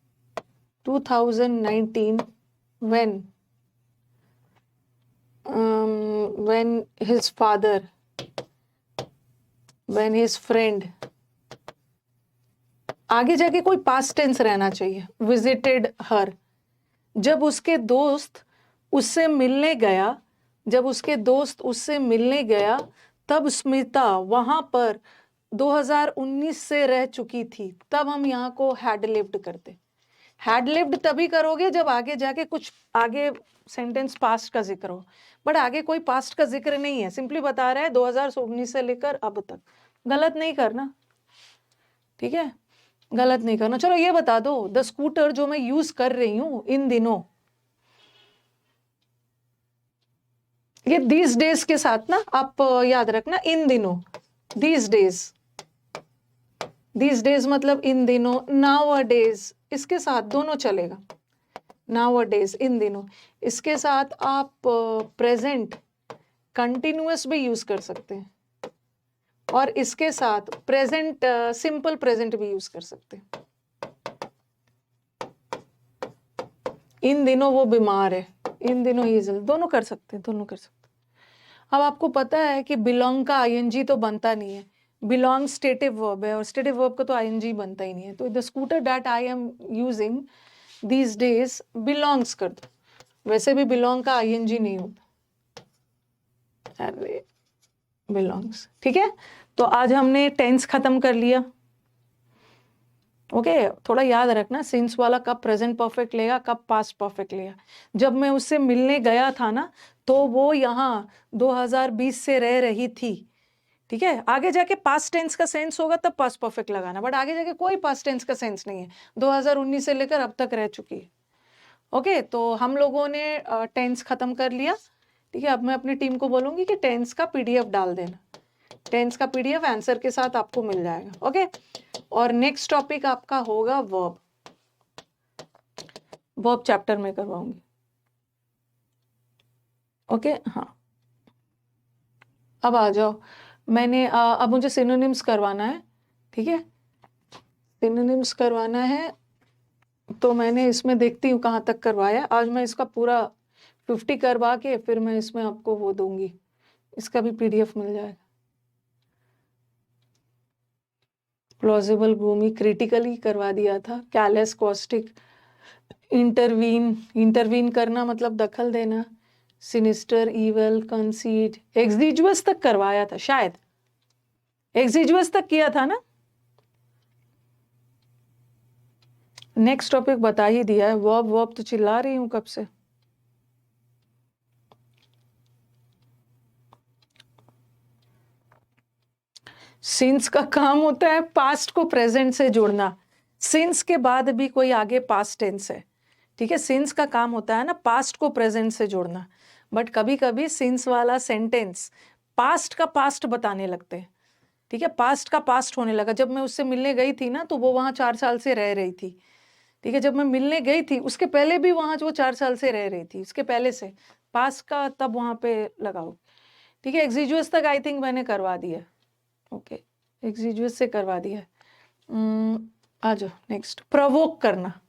2019 when his father, when his friend, आगे जाके कोई पास्ट टेंस रहना चाहिए, विजिटेड हर, जब उसके दोस्त उससे मिलने गया, जब उसके दोस्त उससे मिलने गया तब स्मिता वहां पर 2019 से रह चुकी थी, तब हम यहाँ को हैड लिव्ड करते। हैड लिव्ड तभी करोगे जब आगे जाके कुछ आगे सेंटेंस पास्ट का जिक्र हो, बट आगे कोई पास्ट का जिक्र नहीं है, सिंपली बता रहा है 2019 से लेकर अब तक। गलत नहीं करना, ठीक है, गलत नहीं करना। चलो ये बता दो, द स्कूटर जो मैं यूज कर रही हूं इन दिनों, ये दीज डेज के साथ ना आप याद रखना, इन दिनों, दीज डेज, दीज डेज मतलब इन दिनों, नाउ अ डेज इसके साथ दोनों चलेगा, नाउ अ डेज इन दिनों, इसके साथ आप प्रेजेंट कंटिन्यूअस भी यूज कर सकते हैं, और इसके साथ प्रेजेंट सिंपल प्रेजेंट भी यूज कर सकते हैं। इन दिनों वो बीमार है, इन दिनों ही दोनों कर सकते हैं, दोनों कर सकते हैं। अब आपको पता है कि बिलोंग का आईएनजी तो बनता नहीं है, बिलोंग स्टेटिव वर्ब है, और स्टेटिव वर्ब का तो आईएनजी बनता ही नहीं है। तो the scooter that I am using these days belongs कर दो, वैसे भी बिलोंग का आईएनजी नहीं होता, अरे बिलोंग्स, ठीक है। तो आज हमने टेंस खत्म कर लिया, ओके थोड़ा याद रखना, सिंस वाला कब प्रेजेंट परफेक्ट लेगा, कब पास्ट परफेक्ट लेगा। जब मैं उससे मिलने गया था ना, तो वो यहाँ 2020 से रह रही थी, ठीक है। आगे जाके पास्ट टेंस का सेंस होगा तब पास्ट परफेक्ट लगाना, बट आगे जाके कोई पास्ट टेंस का सेंस नहीं है, 2019 से लेकर अब तक रह चुकी है। ओके तो हम लोगों ने टेंस खत्म कर लिया, ठीक है। अब मैं अपनी टीम को बोलूंगी कि टेंस का पीडीएफ डाल देना, टेंस का पीडीएफ आंसर के साथ आपको मिल जाएगा। ओके और नेक्स्ट टॉपिक आपका होगा वर्ब, वर्ब चैप्टर में करवाऊंगी। ओके हाँ अब आ जाओ, मैंने अब मुझे सिनोनिम्स करवाना है, ठीक है। सिनोनिम्स करवाना है तो मैंने इसमें देखती हूँ कहाँ तक करवाया। आज मैं इसका पूरा 50 करवा के फिर मैं इसमें आपको वो दूंगी, इसका भी पीडीएफ मिल जाएगा। प्लॉजिबल, ग्लूमी, क्रिटिकली करवा दिया था, कैलेस, कॉस्टिक, इंटरवीन, इंटरवीन करना मतलब दखल देना, सिनिस्टर, इवल, कंसीड, एग्जिजुअस तक करवाया था शायद, एग्जिजुअस तक किया था ना। नेक्स्ट टॉपिक बता ही दिया है, वर्ब, वर्ब तो चिल्ला रही हूं कब से। सिंस का काम होता है पास्ट को प्रेजेंट से जोड़ना, सिंस के बाद भी कोई आगे पास्ट टेंस है, ठीक है। सिंस का काम होता है ना पास्ट को प्रेजेंट से जोड़ना, बट कभी कभी सिंस वाला सेंटेंस पास्ट का पास्ट बताने लगते हैं, ठीक है। पास्ट का पास्ट होने लगा, जब मैं उससे मिलने गई थी ना तो वो वहां 4 साल से रह रही थी, ठीक है। जब मैं मिलने गई थी उसके पहले भी वहां जो 4 साल से रह रही थी, उसके पहले से पास्ट का तब वहां पे लगाओ, ठीक है। एग्जिजुअस तक आई थिंक मैंने करवा दिया, ओके एग्जिजुअस से करवा दिया। आ जाओ नेक्स्ट, प्रोवोक करना,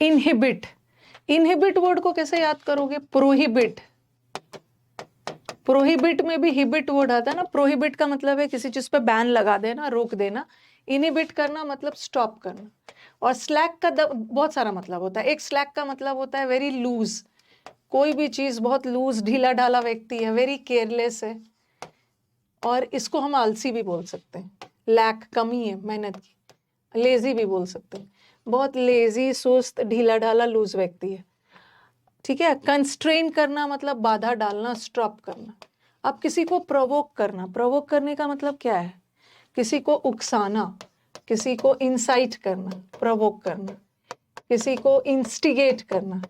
इनहिबिट, इनहिबिट वर्ड को कैसे याद करोगे, प्रोहिबिट, प्रोहिबिट में भी हिबिट वर्ड आता है ना, प्रोहिबिट का मतलब है किसी चीज पे बैन लगा देना, रोक देना, इनहिबिट करना मतलब स्टॉप करना। और स्लैक का बहुत सारा मतलब होता है, एक स्लैक का मतलब होता है वेरी लूज, कोई भी चीज बहुत लूज ढीला ढाला व्यक्ति है, वेरी केयरलेस है, और इसको हम आलसी भी बोल सकते हैं, लैक कमी है मेहनत की, लेजी भी बोल सकते हैं, बहुत लेजी सुस्त ढीला ढाला लूज व्यक्ति है, ठीक है। कंस्ट्रेन करना मतलब बाधा डालना, स्टॉप करना। अब किसी को प्रोवोक करना, प्रोवोक करने का मतलब क्या है, किसी को उकसाना, किसी को इंसाइट करना, प्रोवोक करना, किसी को इंस्टिगेट करना,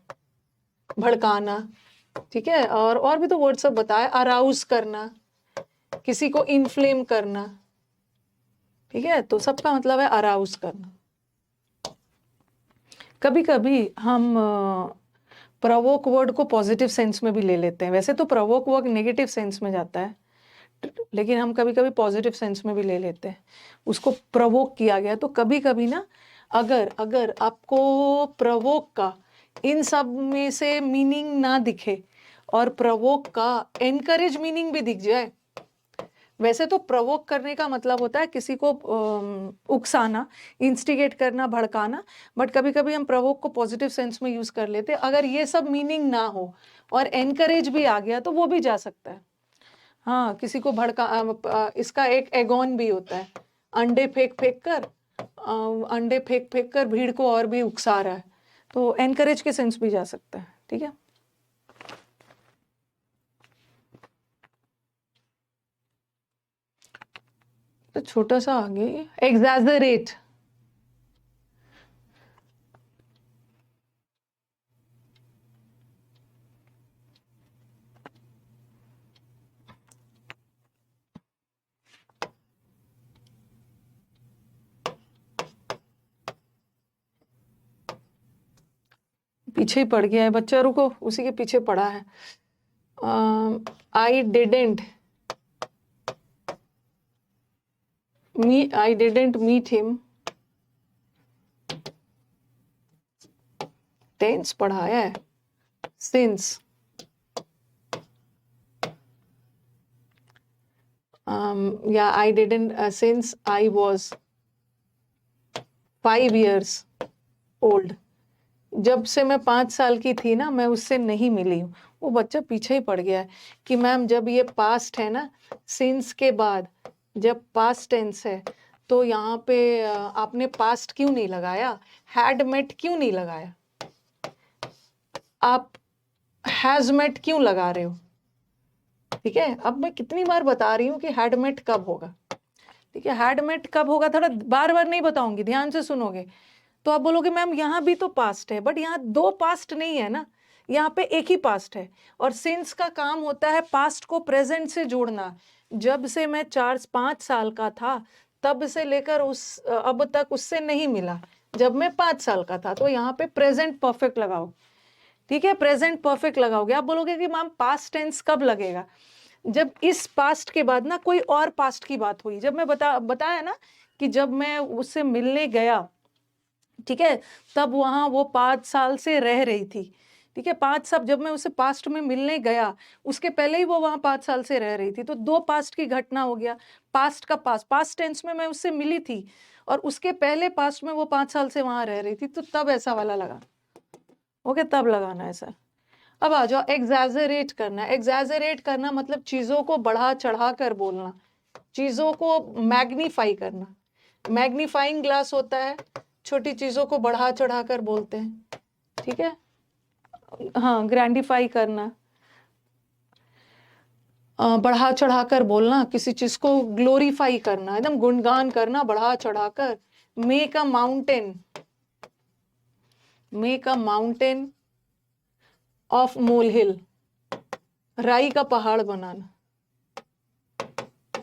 भड़काना, ठीक है। और भी तो वर्ड सब बताए, अराउज करना, किसी को इन्फ्लेम करना, ठीक है। तो सबका मतलब है अराउज करना। कभी कभी हम प्रवोक वर्ड को पॉजिटिव सेंस में भी ले लेते हैं, वैसे तो प्रवोक वर्ड नेगेटिव सेंस में जाता है, लेकिन हम कभी कभी पॉजिटिव सेंस में भी ले लेते हैं, उसको प्रवोक किया गया। तो कभी कभी ना अगर अगर आपको प्रवोक का इन सब में से मीनिंग ना दिखे और प्रवोक का एनकरेज मीनिंग भी दिख जाए, वैसे तो प्रवोक करने का मतलब होता है किसी को उकसाना, इंस्टिगेट करना, भड़काना, बट कभी कभी हम प्रवोक को पॉजिटिव सेंस में यूज कर लेते हैं। अगर ये सब मीनिंग ना हो और एनकरेज भी आ गया तो वो भी जा सकता है। हाँ किसी को भड़का, इसका एक एगोन भी होता है, अंडे फेंक फेंक कर, अंडे फेंक फेंक कर भीड़ को और भी उकसा रहा है, तो एनकरेज के सेंस भी जा सकता है, ठीक है। तो छोटा सा आगे एग्जैजरेट, पीछे ही पड़ गया है बच्चा, रुको उसी के पीछे पड़ा है। I didn't meet him, tense पढ़ाया है, सिंस या I didn't since I was 5 years old, जब से मैं 5 साल की थी ना, मैं उससे नहीं मिली हूँ। वो बच्चा पीछे ही पड़ गया है कि मैम जब ये पास्ट है ना, सिंस के बाद जब पास्ट टेंस है तो यहाँ पे आपने पास्ट क्यों नहीं लगाया, हैड मेट क्यों नहीं लगाया, आप हैज मेट क्यों लगा रहे हो? ठीक है, अब मैं कितनी बार बता रही हूँ कि हैड मेट कब होगा। ठीक है, हैड मेट कब होगा, थोड़ा बार बार नहीं बताऊंगी, ध्यान से सुनोगे तो आप बोलोगे मैम यहाँ भी तो पास्ट है, बट यहाँ दो पास्ट नहीं है ना, यहाँ पे एक ही पास्ट है। और सिंस का काम होता है पास्ट को प्रेजेंट से जोड़ना। जब से मैं 4-5 साल का था तब से लेकर उस अब तक उससे नहीं मिला, जब मैं 5 साल का था, तो यहाँ पे प्रेजेंट परफेक्ट लगाओ। ठीक है, प्रेजेंट परफेक्ट लगाओगे। आप बोलोगे कि मैम पास्ट टेंस कब लगेगा, जब इस पास्ट के बाद ना कोई और पास्ट की बात हुई। जब मैं बताया ना कि जब मैं उससे मिलने गया, ठीक है, तब वहां वो 5 साल से रह रही थी। ठीक है, 5 साल, जब मैं उससे पास्ट में मिलने गया उसके पहले ही वो वहां 5 साल से रह रही थी, तो दो पास्ट की घटना हो गया। पास्ट का पास्ट टेंस में मैं उससे मिली थी और उसके पहले पास्ट में वो 5 साल से वहां रह रही थी, तो तब ऐसा वाला लगा। ओके, तब लगाना ऐसा। अब आ जाओ, एग्जैजरेट करना। एग्जैजरेट करना मतलब चीजों को बढ़ा चढ़ा कर बोलना, चीजों को मैग्नीफाई करना। मैग्नीफाइंग ग्लास होता है, छोटी चीजों को बढ़ा चढ़ा कर बोलते हैं। ठीक है, हाँ, ग्रैंडिफाई करना, बढ़ा चढ़ा कर बोलना, किसी चीज को ग्लोरीफाई करना, एकदम गुणगान करना बढ़ा चढ़ा कर। Make a mountain, make a mountain of molehill, राई का पहाड़ बनाना।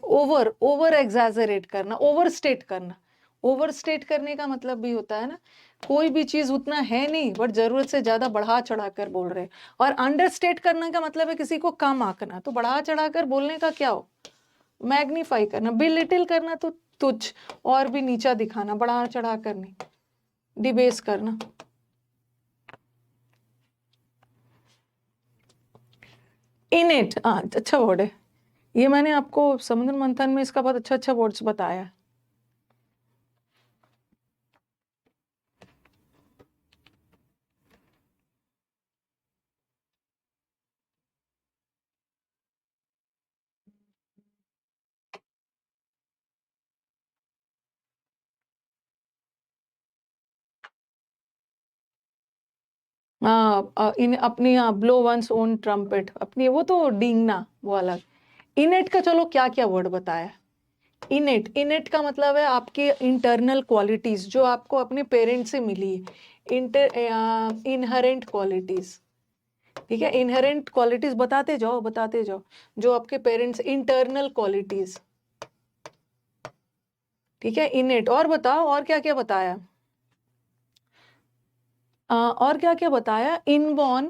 ओवर एग्जैजरेट करना, ओवर स्टेट करना। ओवर स्टेट करने का मतलब भी होता है ना, कोई भी चीज उतना है नहीं बट जरूरत से ज्यादा बढ़ा चढ़ा कर बोल रहे। और अंडर स्टेट करने का मतलब है किसी को कम आंकना। तो बढ़ा चढ़ा कर बोलने का क्या हो, मैग्नीफाई करना। बिलिटिल करना तो तुच्छ और भी नीचा दिखाना, बढ़ा चढ़ा कर नहीं, डिबेस करना। इनेट, अच्छा वर्ड है ये, मैंने आपको समुद्र मंथन में इसका बहुत अच्छा अच्छा वर्ड्स बताया है। इन अपनी, ब्लो वंस ओन ट्रम्पेट, अपनी वो तो डींगना वो अलग। इनेट का चलो क्या क्या वर्ड बताया। इनेट, इनेट का मतलब है आपके इंटरनल क्वालिटीज जो आपको अपने पेरेंट से मिली है। Inherent qualities. ठीक है, इनहेरेंट क्वालिटीज बताते जाओ बताते जाओ, जो आपके पेरेंट्स, इंटरनल क्वालिटीज। ठीक है, इनेट। और बताओ और क्या क्या बताया, और क्या क्या बताया। इनबॉर्न,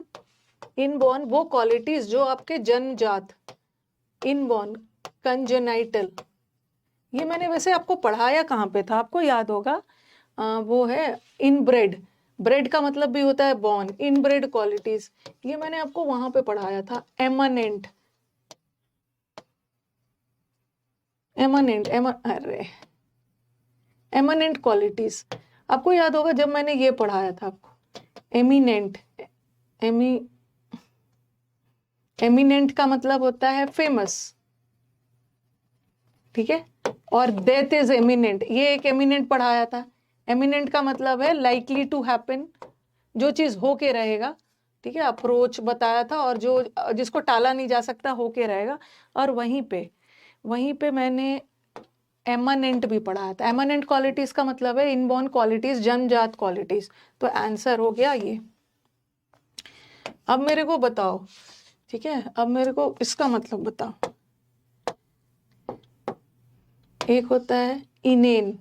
इनबॉर्न वो क्वालिटीज जो आपके जन्मजात, इनबॉर्न, कंजेनाइटल। ये मैंने वैसे आपको पढ़ाया कहाँ पे था, आपको याद होगा, वो है इनब्रेड। ब्रेड का मतलब भी होता है बॉर्न। इनब्रेड क्वालिटीज, ये मैंने आपको वहां पे पढ़ाया था। एमनेंट, एमनेंट, अरे एमनेंट क्वालिटीज आपको याद होगा जब मैंने ये पढ़ाया था आपको। एमिनेंट, एमी एमिनेंट का मतलब होता है फेमस। ठीक है, और डेथ इज एमिनेंट, ये एक एमिनेंट पढ़ाया था। एमिनेंट का मतलब है लाइकली टू हैपन, जो चीज होके रहेगा। ठीक है, अप्रोच बताया था, और जो जिसको टाला नहीं जा सकता होके रहेगा। और वहीं पे मैंने एमनेंट भी पढ़ाया था। एमनेंट क्वालिटीज का मतलब है इनबॉर्न क्वालिटीज, जन्मजात क्वालिटीज। तो आंसर हो गया ये। अब मेरे को बताओ, ठीक है, अब मेरे को इसका मतलब बताओ। एक होता है इनेन,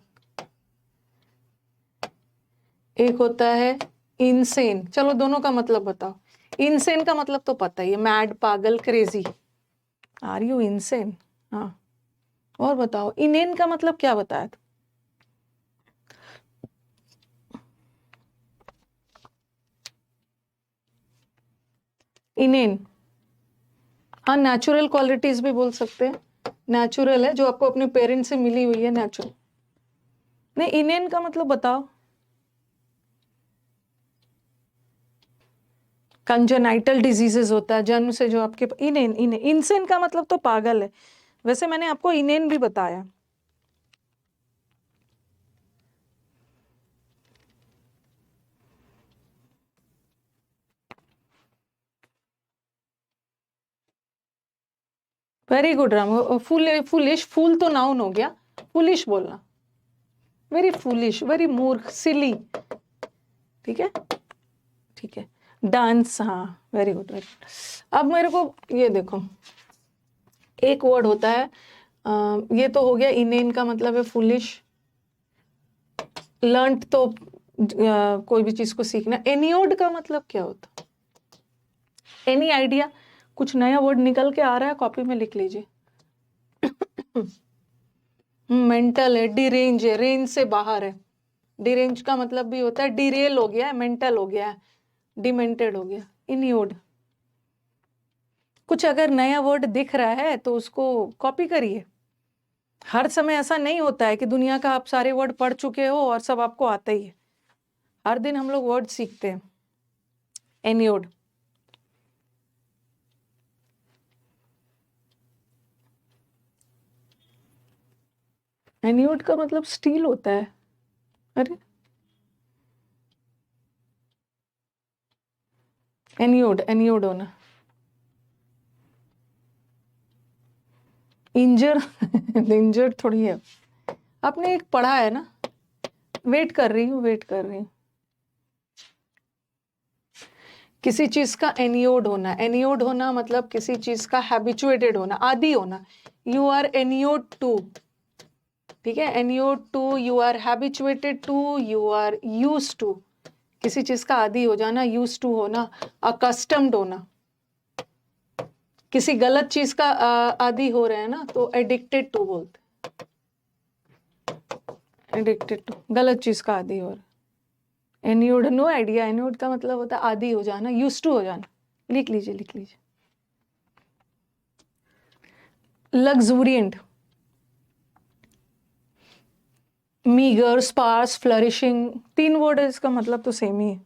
एक होता है इनसेन। चलो दोनों का मतलब बताओ। इनसेन का मतलब तो पता ही है, मैड, पागल, क्रेजी। Are you insane? हाँ, और बताओ इनेन का मतलब क्या बताया था? इनेन, हाँ, नेचुरल क्वालिटीज भी बोल सकते हैं। नेचुरल है, जो आपको अपने पेरेंट्स से मिली हुई है, नेचुरल। नहीं, इनेन का मतलब बताओ। कंजेनाइटल डिजीजेस होता है, जन्म से जो आपके इनेन, इनसेन का मतलब तो पागल है, वैसे मैंने आपको इनेन भी बताया। Very good Ram. फुलिश, फूल तो नाउन हो गया, फुलिश बोलना, वेरी फुलिश, वेरी मूर्ख, सिली, ठीक है, ठीक है। डांस, हाँ, वेरी गुड, वेरी गुड। अब मेरे को ये देखो, एक वर्ड होता है, ये तो हो गया, इनेन का मतलब है फुलिश, लर्नड तो कोई भी चीज को सीखना। एनियोड का मतलब क्या होता? Any idea? कुछ नया वर्ड निकल के आ रहा है, कॉपी में लिख लीजिए। मेंटल है, डिरेंज है, रेंज से बाहर है। डिरेंज का मतलब भी होता है डिरेल हो गया है, मेंटल हो गया है, डिमेंटेड हो गया। इनियोड। कुछ अगर नया वर्ड दिख रहा है तो उसको कॉपी करिए। हर समय ऐसा नहीं होता है कि दुनिया का आप सारे वर्ड पढ़ चुके हो और सब आपको आता ही है। हर दिन हम लोग वर्ड सीखते हैं। एनियोड, एनियोड का मतलब स्टील होता है। अरे, एनियोड, एनियोड होना, इंजर। इंजर थोड़ी है, आपने एक पढ़ा है ना। वेट कर रही हूँ, वेट कर रही हूँ। किसी चीज का एनियोड होना, एनियोड होना मतलब किसी चीज का हैबिचुएटेड होना, आदी होना। यू आर एनियोड टू, ठीक है, inured to, you are habituated to, you are used to. किसी चीज का आदी हो जाना, यूज्ड टू होना, अकस्टम्ड होना। किसी गलत चीज का आदी हो रहे हैं ना, तो एडिक्टेड टू बोलते, एडिक्टेड टू, गलत चीज का आदी हो रहा है। एनियोड, नो आइडिया। एनियोड का मतलब होता है आदी हो जाना, यूज्ड टू हो जाना। लिख लीजिए, लिख लीजिए। लग्जूरियंट, मीगर, स्पार्स, फ्लरिशिंग, तीन वर्ड है, इसका मतलब तो सेम ही है।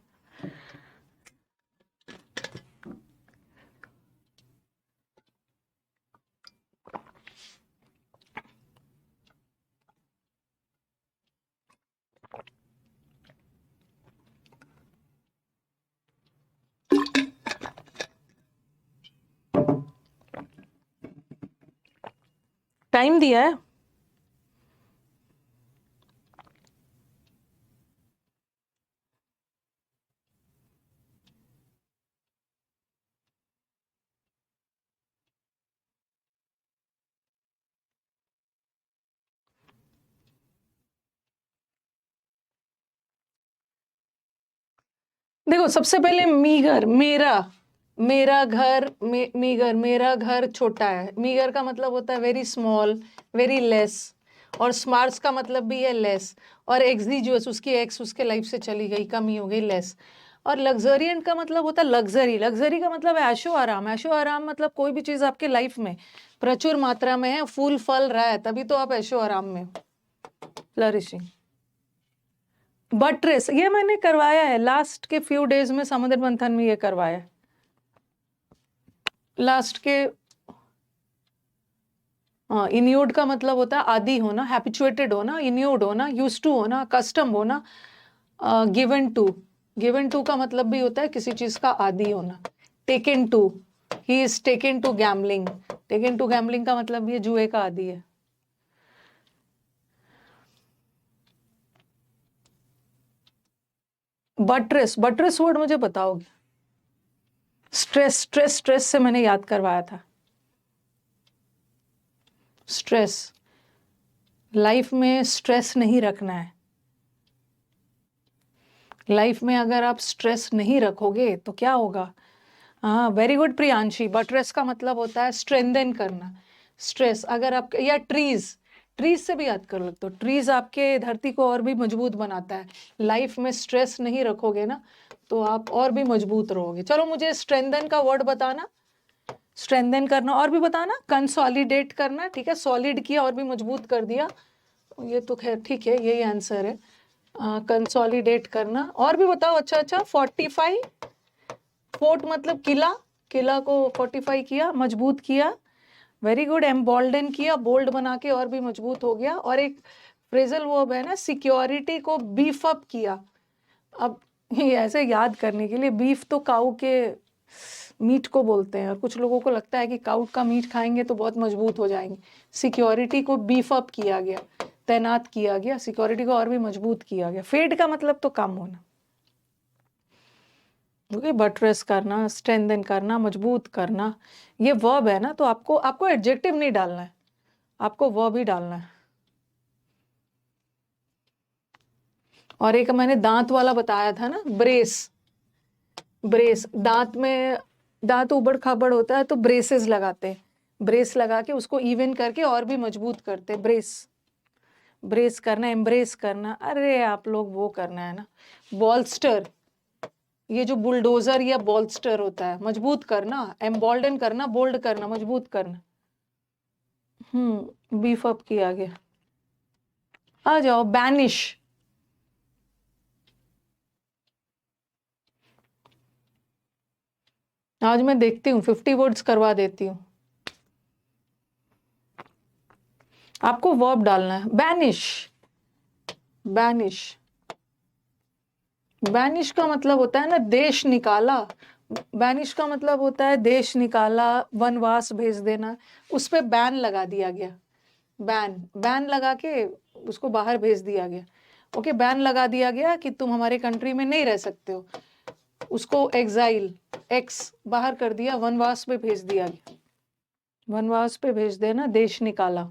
टाइम दिया है। देखो, सबसे पहले मीगर, मेरा, मेरा घर, मीगर, मेरा घर छोटा है। मीगर का मतलब होता है वेरी स्मॉल, वेरी लेस। और स्मार्ट्स का मतलब भी है लेस। और एक्सिजुअस, उसकी एक्स उसके लाइफ से चली गई, कमी हो गई, लेस। और लग्जरियंट का मतलब होता है लग्जरी। लग्जरी का मतलब है ऐशो आराम। ऐशो आराम मतलब कोई भी चीज आपके लाइफ में प्रचुर मात्रा में है, फूल फल रहा है, तभी तो आप ऐशो आराम में। फ्लरिशिंग। बटरेस, ये मैंने करवाया है लास्ट के फ्यू डेज में, समुद्र मंथन में ये करवाया है लास्ट के। इन्यूड का मतलब होता है आदी होना, हैबिचुएटेड होना, इन्यूड होना, यूज्ड टू होना, कस्टम होना, गिवन टू। गिवन टू का मतलब भी होता है किसी चीज का आदी होना। Taken to, he is taken to gambling. Taken to gambling का मतलब ये जुए का आदी है। बटरेस, बटरेस वर्ड मुझे बताओगे? स्ट्रेस, स्ट्रेस, स्ट्रेस से मैंने याद करवाया था। स्ट्रेस, लाइफ में स्ट्रेस नहीं रखना है। लाइफ में अगर आप स्ट्रेस नहीं रखोगे तो क्या होगा? हाँ, वेरी गुड प्रियांशी। बटरेस का मतलब होता है स्ट्रेंथन करना। स्ट्रेस अगर आप, या ट्रीज, ट्रीज से भी याद कर लगता हो, ट्रीज आपके धरती को और भी मजबूत बनाता है। लाइफ में स्ट्रेस नहीं रखोगे ना तो आप और भी मजबूत रहोगे। चलो, मुझे स्ट्रेंथन का वर्ड बताना। स्ट्रेंथन करना, और भी बताना। कंसोलिडेट करना, ठीक है, सॉलिड किया और भी मजबूत कर दिया, ये तो खैर ठीक है, यही आंसर है। कंसोलिडेट करना। और भी बताओ। अच्छा अच्छा, फोर्टिफाई, फोर्ट मतलब किला, किला को फोर्टिफाई किया, मजबूत किया, वेरी गुड। एम्बोल्डन किया, बोल्ड बना के और भी मजबूत हो गया। और एक फ्रेजल वर्ब है ना, सिक्योरिटी को बीफ अप किया। अब ये ऐसे याद करने के लिए, बीफ तो काऊ के मीट को बोलते हैं, और कुछ लोगों को लगता है कि काऊ का मीट खाएंगे तो बहुत मजबूत हो जाएंगे। सिक्योरिटी को बीफ अप किया गया, तैनात किया गया, सिक्योरिटी को और भी मजबूत किया गया। फेड का मतलब तो कम होना, ओके, बटरेस करना, स्ट्रेंथन करना, मजबूत करना, ये वर्ब है ना। तो आपको एडजेक्टिव नहीं डालना है, आपको वर्ब ही डालना है। और एक मैंने दांत वाला बताया था ना, ब्रेस। ब्रेस, दांत उबड़ खाबड़ होता है तो ब्रेसेस लगाते हैं, ब्रेस लगा के उसको इवन करके और भी मजबूत करते हैं। ब्रेस करना, एम्ब्रेस करना, अरे आप लोग वो करना है ना। बॉल्स्टर, ये जो बुलडोजर या बॉल्स्टर होता है, मजबूत करना, एम्बोल्डन करना, बोल्ड करना, मजबूत करना। बीफ अप किया गया। आ जाओ, बैनिश। आज मैं देखती हूँ 50 वर्ड्स करवा देती हूँ। आपको वर्ब डालना है, बैनिश। बैनिश, बैनिश का मतलब होता है ना देश निकाला। बैनिश का मतलब होता है देश निकाला, वनवास भेज देना। उस पे बैन लगा दिया गया, बैन लगा के उसको बाहर भेज दिया गया। ओके, बैन लगा दिया गया कि तुम हमारे कंट्री में नहीं रह सकते हो। उसको एग्जाइल, एक्स बाहर कर दिया, वनवास पे भेज दिया गया। वनवास पे भेज देना, देश निकाला।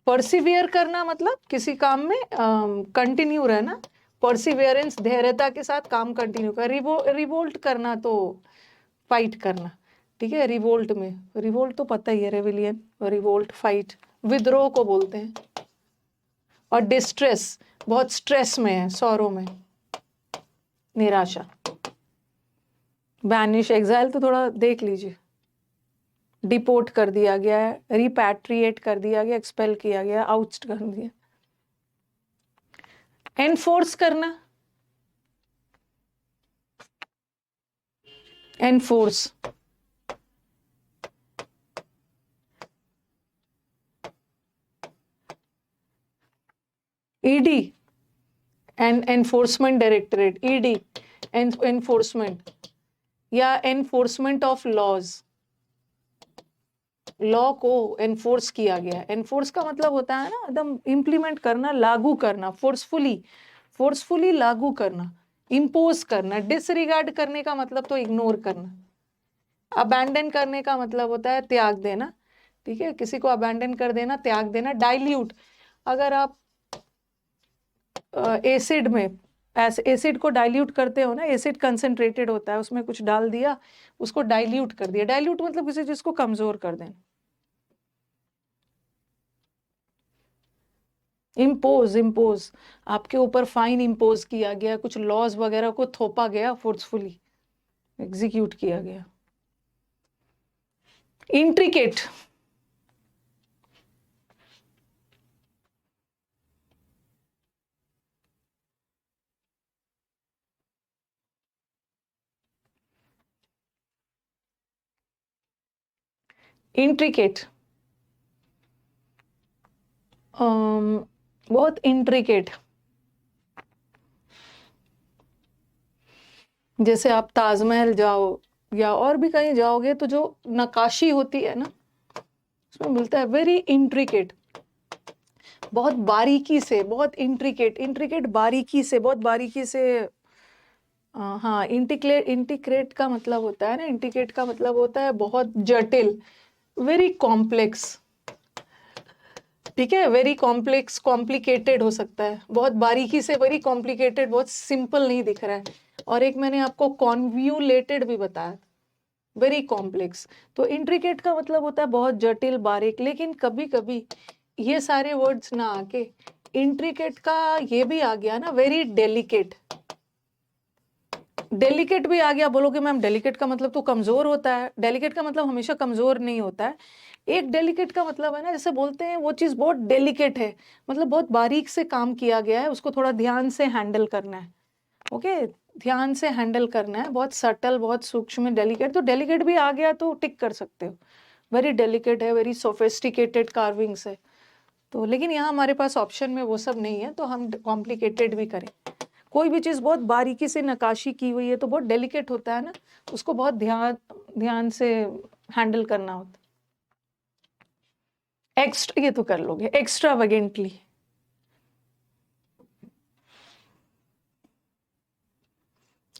परसिवियर करना मतलब किसी काम में कंटिन्यू रहना। परसिवियरेंस, धैर्यता के साथ काम कंटिन्यू कर। रिवोल्ट करना तो फाइट करना, ठीक है। रिवोल्ट में, रिवोल्ट तो पता ही है, रेविलियन, रिवोल्ट, फाइट, विद्रोह को बोलते हैं। और डिस्ट्रेस, बहुत स्ट्रेस में है, सौरों में, निराशा। बैनिश, एग्जाइल तो थोड़ा देख लीजिए। डिपोर्ट कर दिया गया है, रिपैट्रिएट कर दिया गया, एक्सपेल किया गया, आउस्ट कर दिया। एनफोर्स करना, enforce, ED, enforcement directorate, ED, enforcement, या एनफोर्समेंट ऑफ लॉज, लॉ को एनफोर्स किया गया। एनफोर्स का मतलब होता है ना एकदम इम्प्लीमेंट करना, लागू करना, फोर्सफुली लागू करना, इम्पोज करना। डिसरिगार्ड करने का मतलब तो इग्नोर करना। अबैंडन करने का मतलब होता है त्याग देना, ठीक है, किसी को अबैंडन कर देना, त्याग देना। डाइल्यूट, अगर आप एसिड में एसिड को डाइल्यूट करते हो ना, एसिड कंसंट्रेटेड होता है, उसमें कुछ डाल दिया, उसको डाइल्यूट कर दिया। डाइल्यूट मतलब किसी चीज को कमजोर कर देना। इम्पोज, आपके ऊपर फाइन इम्पोज किया गया, कुछ लॉज वगैरह को थोपा गया, फोर्सफुली एग्जीक्यूट किया गया। इंट्रिकेट, इंट्रिकेट, बहुत इंट्रिकेट। जैसे आप ताजमहल जाओ या और भी कहीं जाओगे तो जो नक्काशी होती है ना, उसमें मिलता है वेरी इंट्रिकेट, बहुत बारीकी से, बहुत इंट्रिकेट बारीकी से, बहुत बारीकी से। हाँ, इंटीग्रेट का मतलब होता है ना, इंटीग्रेट का मतलब होता है बहुत जटिल, वेरी कॉम्प्लेक्स, ठीक है। वेरी कॉम्प्लेक्स, कॉम्प्लिकेटेड हो सकता है, बहुत बारीकी से, वेरी कॉम्प्लिकेटेड, बहुत सिंपल नहीं दिख रहा है। और एक मैंने आपको कॉन्व्यूलेटेड भी बताया, वेरी कॉम्प्लेक्स। तो इंट्रिकेट का मतलब होता है बहुत जटिल, बारीक। लेकिन कभी कभी ये सारे वर्ड्स ना आके इंट्रिकेट का ये भी आ गया ना, वेरी डेलिकेट। डेलिकेट भी आ गया, बोलोगे मैम डेलिकेट का मतलब तो कमजोर होता है। डेलिकेट का मतलब हमेशा कमजोर नहीं होता है। एक डेलिकेट का मतलब है ना, जैसे बोलते हैं वो चीज बहुत डेलिकेट है, मतलब बहुत बारीक से काम किया गया है, उसको थोड़ा ध्यान से हैंडल करना है। ओके, ध्यान से हैंडल करना है, बहुत सटल, बहुत सूक्ष्म, डेलिकेट। तो डेलिकेट भी आ गया तो टिक कर सकते हो, वेरी डेलिकेट है, वेरी सोफिस्टिकेटेड कार्विंग्स है। तो लेकिन यहाँ हमारे पास ऑप्शन में वो सब नहीं है, तो हम कॉम्प्लिकेटेड भी करें। कोई भी चीज़ बहुत बारीकी से नक्काशी की हुई है तो बहुत डेलिकेट होता है ना, उसको बहुत ध्यान से हैंडल करना होता है। एक्स्ट्रा, ये तो कर लोगे, एक्स्ट्रावेगेंटली,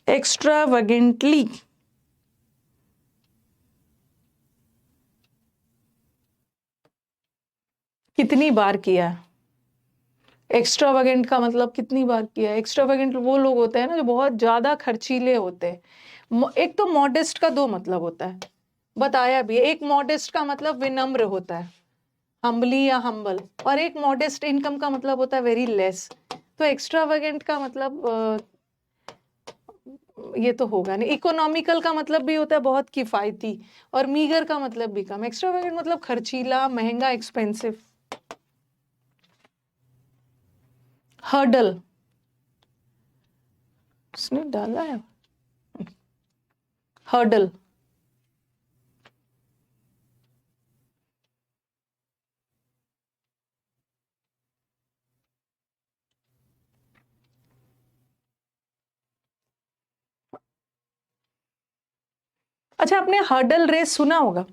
एक्स्ट्रावेगेंटली कितनी बार किया है? एक्स्ट्रावेगेंट का मतलब कितनी बार किया है? एक्स्ट्रावेगेंट वो लोग होते हैं ना जो बहुत ज्यादा खर्चीले होते हैं। एक तो मॉडेस्ट का दो मतलब होता है, बताया भी है। एक मॉडेस्ट का मतलब विनम्र होता है, हम्बली या हम्बल, और एक मॉडेस्ट इनकम का मतलब होता है वेरी लेस। तो एक्स्ट्रावेगेंट का मतलब ये तो होगा नहीं। इकोनॉमिकल का मतलब भी होता है बहुत किफायती, और मीगर का मतलब भी कम। एक्स्ट्रावेगेंट मतलब खर्चीला, महंगा, एक्सपेंसिव। हर्डल उसने डाला है, हर्डल। अच्छा, आपने हर्डल रेस सुना होगा,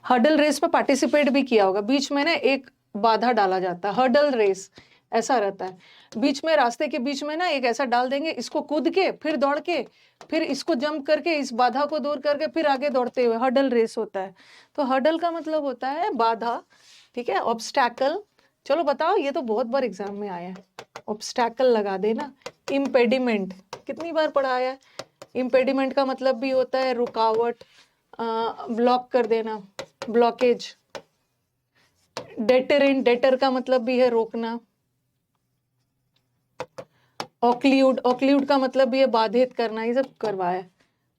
हर्डल रेस में पार्टिसिपेट भी किया होगा। बीच में ना एक बाधा डाला जाता है, हर्डल रेस ऐसा रहता है। बीच में, रास्ते के बीच में ना एक ऐसा डाल देंगे, इसको कूद के फिर दौड़ के फिर इसको जंप करके इस बाधा को दूर करके फिर आगे दौड़ते हुए, हर्डल रेस होता है। तो हर्डल का मतलब होता है बाधा, ठीक है, ऑब्स्टैकल। चलो बताओ, ये तो बहुत बार एग्जाम में आया है, ऑब्स्टैकल लगा देना। इम्पेडिमेंट कितनी बार पढ़ाया है? इम्पेडिमेंट का मतलब भी होता है रुकावट, ब्लॉक कर देना, ब्लॉकेज। डेटरेंट, डेटर का मतलब भी है रोकना। ऑक्ल्यूड, ऑक्ल्यूड का मतलब भी है बाधित करना, ये सब करवाया।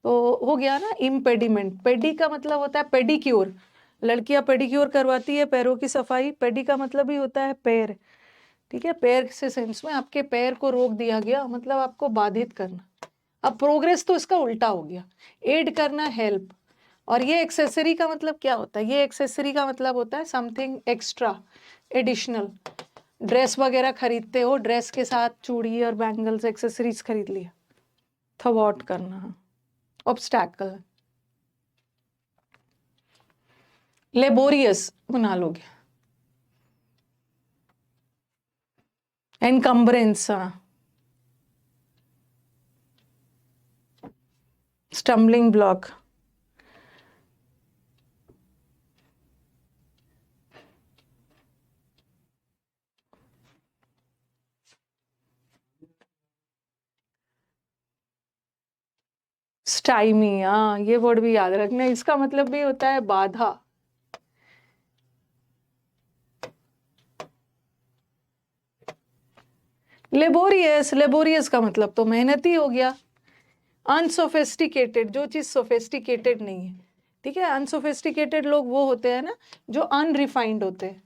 तो हो गया ना इम्पेडिमेंट। पेडी का मतलब होता है पेडिक्योर, लड़कियां पेडिक्योर करवाती है, पैरों की सफाई। पेडी का मतलब ही होता है पैर, ठीक है, पैर से सेंस में आपके पैर को रोक दिया गया, मतलब आपको बाधित करना। अब प्रोग्रेस तो इसका उल्टा हो गया, एड करना, हेल्प। और ये एक्सेसरी का मतलब क्या होता है? ये एक्सेसरी का मतलब होता है समथिंग एक्स्ट्रा, एडिशनल। ड्रेस वगैरह खरीदते हो, ड्रेस के साथ चूड़ी और बैंगल्स, एक्सेसरीज खरीद लिया। थवाट करना, ऑब्स्टैकल। लेबोरियस बना लोगे, एनकम्बरेंस, स्टम्बलिंग ब्लॉक। स्टाइमी, हाँ, ये वर्ड भी याद रखना, इसका मतलब भी होता है बाधा। लेबोरियस, लेबोरियस का मतलब तो मेहनती हो गया। अनसोफिस्टिकेटेड, जो चीज सोफिस्टिकेटेड नहीं है, ठीक है। अनसोफिस्टिकेटेड लोग वो होते हैं ना जो अनरिफाइंड होते हैं,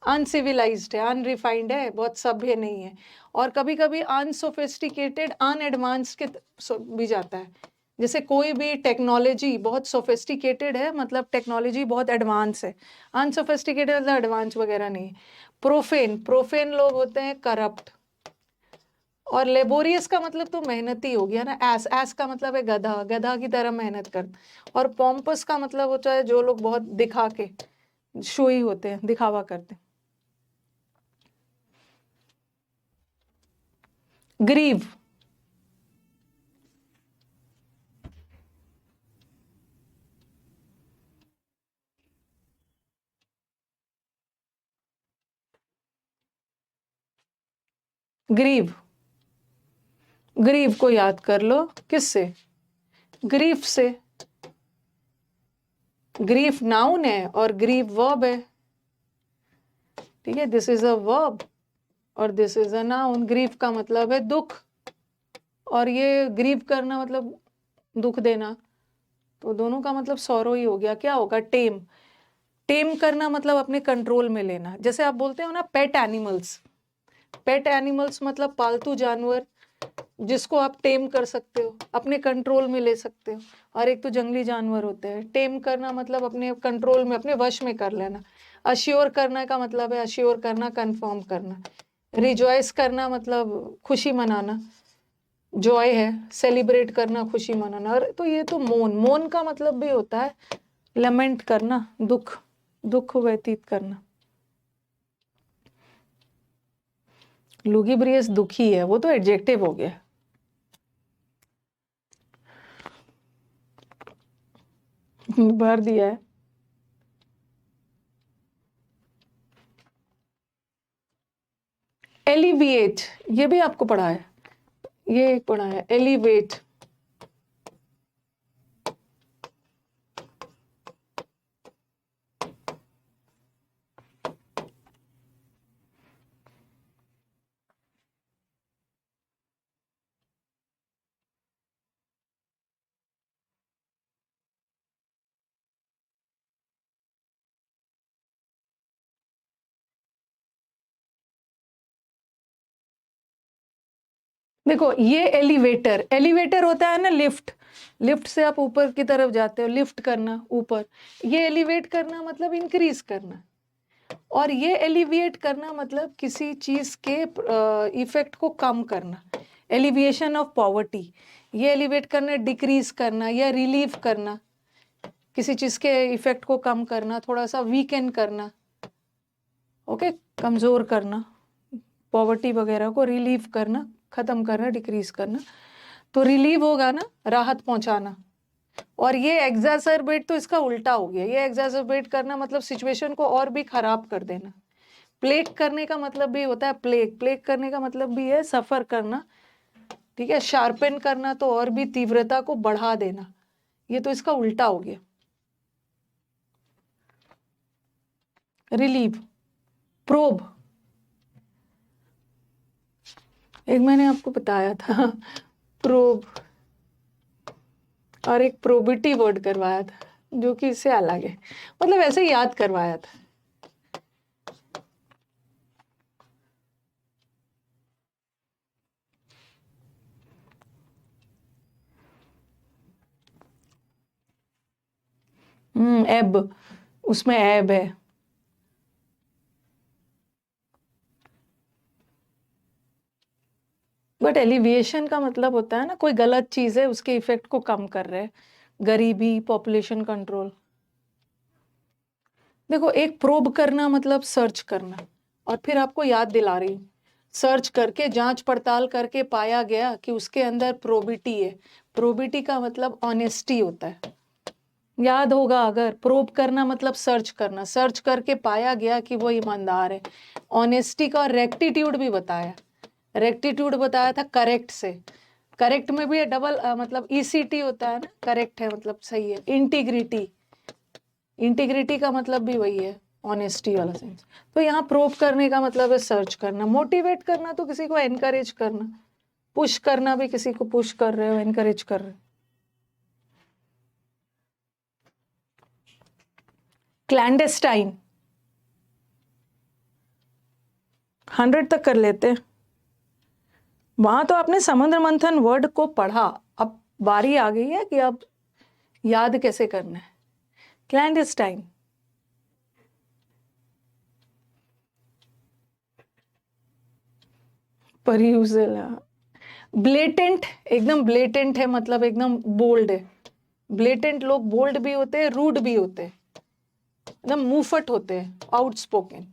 अनसिविलाइज्ड है, अनरिफाइंड है, बहुत सभ्य नहीं है। और कभी कभी अनसोफिस्टिकेटेड अनएडवांस के भी जाता है। जैसे कोई भी टेक्नोलॉजी बहुत सोफिस्टिकेटेड है, मतलब टेक्नोलॉजी बहुत एडवांस है। अनसोफिस्टिकेटेड मतलब एडवांस वगैरह नहीं। प्रोफेन, प्रोफेन लोग होते हैं करप्ट। और लेबोरियस का मतलब तो मेहनती हो गया ना। एस, एस का मतलब है गधा, गधा की तरह मेहनत कर। और पॉम्पस का मतलब होता है जो लोग बहुत दिखा के शोई होते हैं, दिखावा करते हैं। ग्रीव, ग्रीव, ग्रीव को याद कर लो, किससे? ग्रीफ से। ग्रीफ नाउन है और ग्रीव वर्ब है, ठीक है। दिस इज अ वर्ब और this is a noun. Grief का मतलब है दुख, और ये ग्रीव करना मतलब दुख देना। तो दोनों का मतलब सौरो ही हो गया। क्या होगा? टेम। टेम करना मतलब अपने कंट्रोल में लेना। जैसे आप बोलते हो ना पेट एनिमल्स, पेट एनिमल्स मतलब पालतू जानवर, जिसको आप टेम कर सकते हो, अपने कंट्रोल में ले सकते हो, और एक तो जंगली जानवर होते हैं। टेम करना मतलब अपने कंट्रोल में, अपने वश में कर लेना। अश्योर करना का मतलब है अश्योर करना, कंफर्म करना। रिजॉइस करना मतलब खुशी मनाना, जॉय है, सेलिब्रेट करना, खुशी मनाना। और तो ये तो मोन, मोन का मतलब भी होता है लमेंट करना, दुख, दुख व्यतीत करना। लुगिब्रियस दुखी है, वो तो एडजेक्टिव हो गया। भर दिया है। एलिविएट, ये भी आपको पढ़ा है, ये एक पढ़ा है, एलिवेट। देखो ये एलिवेटर, एलिवेटर होता है ना लिफ्ट, लिफ्ट से आप ऊपर की तरफ जाते हो, लिफ्ट करना ऊपर। ये एलिवेट करना मतलब इंक्रीज करना, और ये एलिविएट करना मतलब किसी चीज के इफेक्ट को कम करना। एलिविएशन ऑफ पॉवर्टी, ये एलिवेट करना, डिक्रीज करना या रिलीव करना, किसी चीज के इफेक्ट को कम करना, थोड़ा सा वीकेन करना, ओके, कमजोर करना, पॉवर्टी वगैरह को रिलीव करना, खत्म करना, डिक्रीज करना। तो रिलीव होगा ना, राहत पहुंचाना। और ये एग्जासर्बेट तो इसका उल्टा हो गया, ये एग्जासर्बेट करना मतलब सिचुएशन को और भी खराब कर देना। प्लेग करने का मतलब भी होता है प्लेग, प्लेग करने का मतलब भी है सफर करना, ठीक है। शार्पन करना तो और भी तीव्रता को बढ़ा देना, ये तो इसका उल्टा हो गया। रिलीव, प्रोब, एक मैंने आपको बताया था प्रोब, और एक प्रोबिटी वर्ड करवाया था जो कि इससे अलग है, मतलब ऐसे ही याद करवाया था। एब, उसमें एब है। बट एलिविएशन का मतलब होता है ना कोई गलत चीज है उसके इफेक्ट को कम कर रहे हैं, गरीबी, पॉपुलेशन कंट्रोल। देखो एक प्रोब करना मतलब सर्च करना, और फिर आपको याद दिला रही हूँ, सर्च करके जांच पड़ताल करके पाया गया कि उसके अंदर प्रोबिटी है। प्रोबिटी का मतलब ऑनेस्टी होता है, याद होगा अगर। प्रोब करना मतलब सर्च करना, सर्च करके पाया गया कि वो ईमानदार है। ऑनेस्टी का रेक्टिट्यूड भी बताया, रेक्टिट्यूड बताया था करेक्ट से, करेक्ट में भी डबल मतलब ईसीटी होता है ना, करेक्ट है मतलब सही है। इंटीग्रिटी, इंटीग्रिटी का मतलब भी वही है, ऑनेस्टी वाला सेंस। तो यहाँ प्रोब करने का मतलब है सर्च करना। मोटिवेट करना तो किसी को एनकरेज करना, पुश करना भी किसी को पुश कर रहे हो, एनकरेज कर रहे हो। क्लैंडेस्टाइन, 100 तक कर लेते हैं। वहां तो आपने समुद्र मंथन वर्ड को पढ़ा, अब बारी आ गई है कि अब याद कैसे करना है। क्लैंडेस्टाइन, परयूजल, ब्लेटेंट, एकदम ब्लेटेंट है मतलब एकदम बोल्ड है। ब्लेटेंट लोग बोल्ड भी होते हैं, रूड भी होते हैं, एकदम मुंहफट होते हैं, आउटस्पोकन।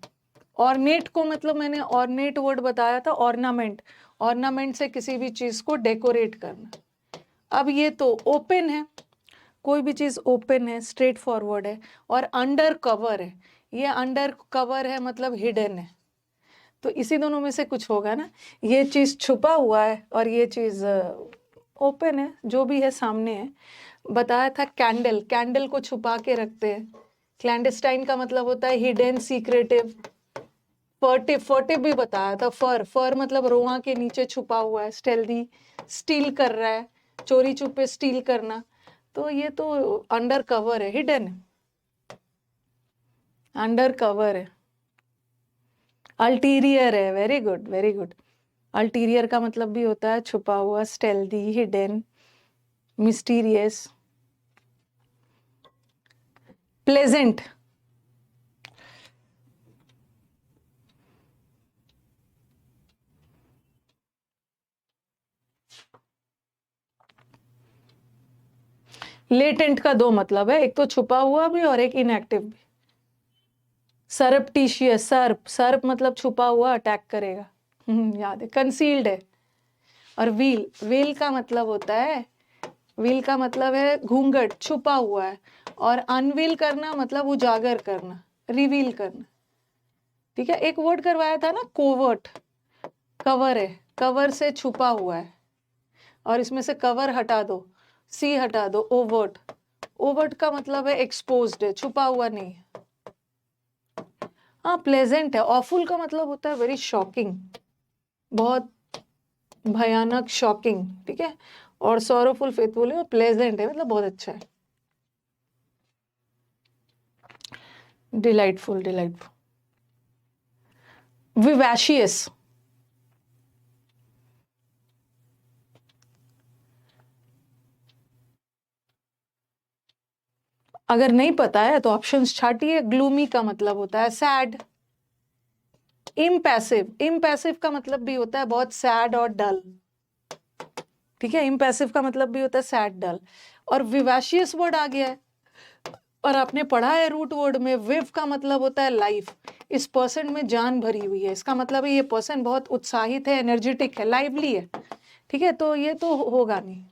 ऑर्नेट को मतलब मैंने ऑर्नेट वर्ड बताया था, ऑर्नामेंट, ऑर्नामेंट से किसी भी चीज को डेकोरेट करना। अब ये तो ओपन है, कोई भी चीज ओपन है, स्ट्रेट फॉरवर्ड है, और अंडर कवर है। ये अंडर कवर है मतलब हिडन है, तो इसी दोनों में से कुछ होगा ना। ये चीज छुपा हुआ है और ये चीज ओपन है, जो भी है सामने है। बताया था कैंडल, कैंडल को छुपा के रखते हैं। क्लैंडेस्टाइन का मतलब होता है हिडन, सीक्रेटिव। फर्टिव, फर्टिव भी बताया था, फर, फर मतलब रोआ के नीचे छुपा हुआ है, स्टेल्दी, स्टील कर रहा है, चोरी छुपे स्टील करना। तो ये तो अंडर कवर है, हिडन है, अंडर कवर है। अल्टीरियर है, very good very good. Ulterior का मतलब भी होता है छुपा हुआ, स्टेल्दी, हिडन, मिस्टीरियस। प्लेजेंट, लेटेंट का दो मतलब है, एक तो छुपा हुआ भी और एक इनएक्टिव भी। सरप्टिशियस, सर्प मतलब छुपा हुआ, अटैक करेगा, याद है। कंसील्ड है। और व्हील का मतलब होता है, व्हील का मतलब है घूंघट, छुपा हुआ है। और अनवील करना मतलब उजागर करना, रिवील करना। ठीक है, एक वर्ड करवाया था ना, कोवर्ट। कवर है, कवर से छुपा हुआ है, और इसमें से कवर हटा दो, सी हटा दो, ओवर्ट। ओवर्ट का मतलब है एक्सपोज्ड है, छुपा हुआ नहीं है। हाँ, प्लेजेंट है। ऑफुल का मतलब होता है वेरी शॉकिंग, बहुत भयानक, शॉकिंग। ठीक है, और सॉरोफुल, फेथफुल है, और प्लेजेंट है मतलब बहुत अच्छा है। Delightful, delightful. विवैशियस, अगर नहीं पता है तो ऑप्शंस छाटिए। ग्लूमी का मतलब होता है सैड। इम्पैसिव, इम्पैसिव का मतलब भी होता है बहुत सैड और डल। ठीक है, इम्पैसिव का मतलब भी होता है सैड, डल। और विवैशियस वर्ड आ गया है, और आपने पढ़ा है रूट वर्ड में, विव का मतलब होता है लाइफ। इस पर्सन में जान भरी हुई है, इसका मतलब है ये पर्सन बहुत उत्साहित है, एनर्जेटिक है, लाइवली है। ठीक है, तो ये तो होगा नहीं।